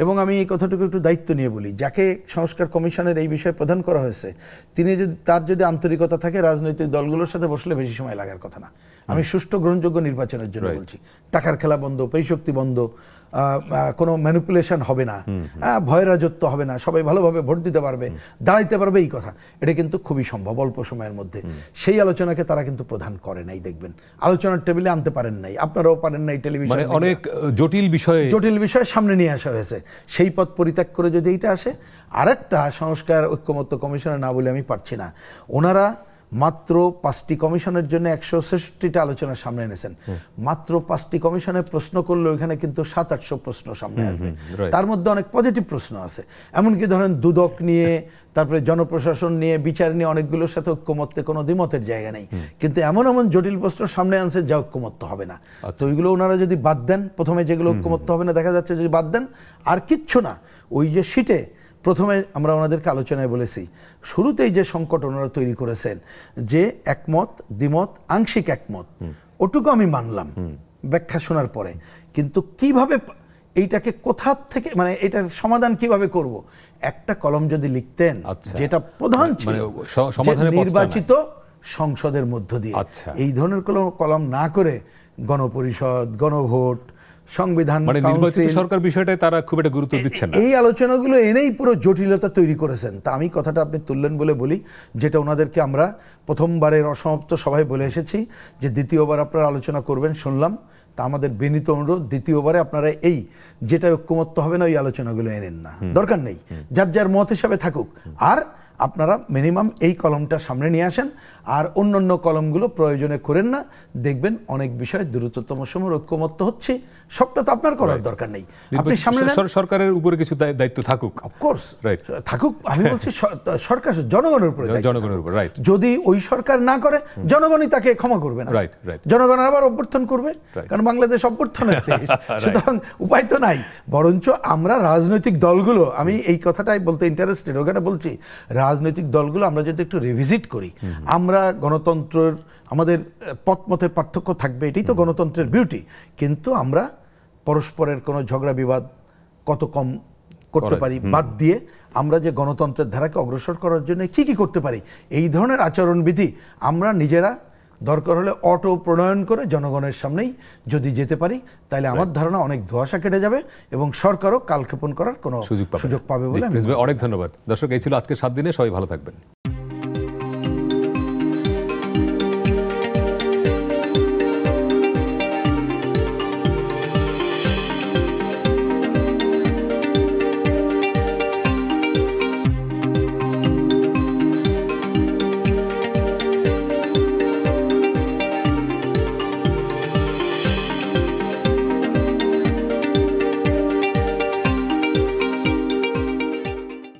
এবং আমি এই কথাটুকু একটু দায়িত্ব নিয়ে বলি, যাকে সংস্কার কমিশনের এই বিষয়ে প্রদান করা হয়েছে তার যদি আন্তরিকতা থাকে, রাজনৈতিক দলগুলোর সাথে বসলে বেশি সময় লাগার কথা না। আমি সুষ্ঠু গ্রহণযোগ্য নির্বাচনের জন্য বলছি, টাকার খেলা বন্ধ, পেশক্তি বন্ধ, কোনো ম্যানিপুলেশন হবে না, ভয় রাজত্ব হবে না, সবাই ভালোভাবে ভোট দিতে পারবে, দাঁড়াইতে পারবে, এই কথা এটা কিন্তু খুবই সম্ভব অল্প সময়ের মধ্যে। সেই আলোচনাকে তারা কিন্তু প্রধান করে নাই, দেখবেন আলোচনার টেবিলে আনতে পারেন নাই, আপনারাও পারেন নাই, টেলিভিশন অনেক জটিল বিষয় সামনে নিয়ে আসা হয়েছে। সেই পথ পরিত্যাগ করে যদি এইটা আসে, আরেকটা সংস্কার ঐক্যমত্য কমিশনে না বলে আমি পারছি না, ওনারা মাত্র 5টি কমিশনের জন্য 166টা আলোচনার সামনে এনেছেন। মাত্র 5টি কমিশনে প্রশ্ন করলে ওইখানে কিন্তু 700-800 প্রশ্ন সামনে আসবে, তার মধ্যে অনেক পজিটিভ প্রশ্ন আছে। এমনকি ধরেন দুদক নিয়ে, তারপরে জনপ্রশাসন নিয়ে, বিচার নিয়ে অনেকগুলোর সাথে ঐক্যমত্যে কোনো দ্বিমতের জায়গা নেই, কিন্তু এমন জটিল প্রশ্ন সামনে আনছে যা ঐক্যমত্য হবে না। তো ওইগুলো ওনারা যদি বাদ দেন, প্রথমে যেগুলো ঐক্যমত্য হবে না দেখা যাচ্ছে, যদি বাদ দেন আর কিচ্ছু না, ওই যে সিটে প্রথমে আমরা ওনাদেরকে আলোচনায় বলেছি, শুরুতেই যে সংকট ওনারা তৈরি করেছেন যে একমত, দ্বিমত, আংশিক একমত, ওটুকু আমি মানলাম ব্যাখ্যা শোনার পরে, কিন্তু কিভাবে এইটাকে কোথা থেকে, মানে এটার সমাধান কিভাবে করব, একটা কলম যদি লিখতেন, যেটা প্রধান ছিল নির্বাচিত সংসদের মধ্য দিয়ে, এই ধরনের কলম না করে গণপরিষদ, গণভোট, সংবিধান মানে নির্বাচিত কাউন্সিল, সরকার বিষয়টায় তারা খুব একটা গুরুত্ব দিচ্ছেন না। এই আলোচনাগুলো এনেই পুরো জটিলতা তৈরি করেছেন। তা আমি কথাটা আপনি তুললেন বলে বলি, যেটা ওনাদেরকে আমরা প্রথমবারের অসমাপ্ত সভায় বলে এসেছি যে দ্বিতীয়বার আপনারা আলোচনা করবেন, শুনলাম। তা আমাদের বিনীত অনুরোধ, দ্বিতীয়বারে আপনারা এই যেটা ঐক্যমত্য হবে না ওই আলোচনাগুলো এনেন না, দরকার নেই, যার যার মত হিসাবে থাকুক। আর আপনারা মিনিমাম এই কলমটা সামনে নিয়ে আসেন, আর অন্যান্য কলমগুলো প্রয়োজনে করেন না। দেখবেন অনেক বিষয় দ্রুততম সময় ঐক্যমত্য হচ্ছে। সবটা তো আপনার করার দরকার নেই, আপনি সামনে নেন। সরকারের উপরে কিছু দায়িত্ব থাকুক, অফকোর্স রাইট, থাকুক। আমি বলছি সরকার জনগণের উপরে দায়িত্ব জনগণের উপর, রাইট। যদি ওই সরকার না করে, জনগণই তাকে ক্ষমা করবে না, রাইট, রাইট। জনগণ আবার অভ্যর্থন করবে, কারণ বাংলাদেশ অভ্যর্থনের দেশ। সুতরাং উপায় তো নাই। বরঞ্চ আমরা রাজনৈতিক দলগুলো, আমি এই কথাটাই বলতে ইন্টারেস্টেড, ওখানে বলছি রাজনৈতিক দলগুলো আমরা যদি একটু রিভিজিট করি, আমরা গণতন্ত্রের আমাদের পথমতের পার্থক্য থাকবে, এটাই তো গণতন্ত্রের বিউটি, কিন্তু আমরা পরস্পরের কোনো ঝগড়া বিবাদ কত কম করতে পারি বাদ দিয়ে আমরা যে গণতন্ত্রের ধারাকে অগ্রসর করার জন্য কি কি করতে পারি, এই ধরনের আচরণবিধি আমরা নিজেরা দরকার হলে অটো প্রণয়ন করে জনগণের সামনেই যদি যেতে পারি, তাহলে আমার ধারণা অনেক ধোঁয়াশা কেটে যাবে এবং সরকারও কালক্ষেপণ করার কোনো সুযোগ পাবে বলে। অনেক ধন্যবাদ দর্শক, এই ছিল আজকে 7 দিনে। সবাই ভালো থাকবেন।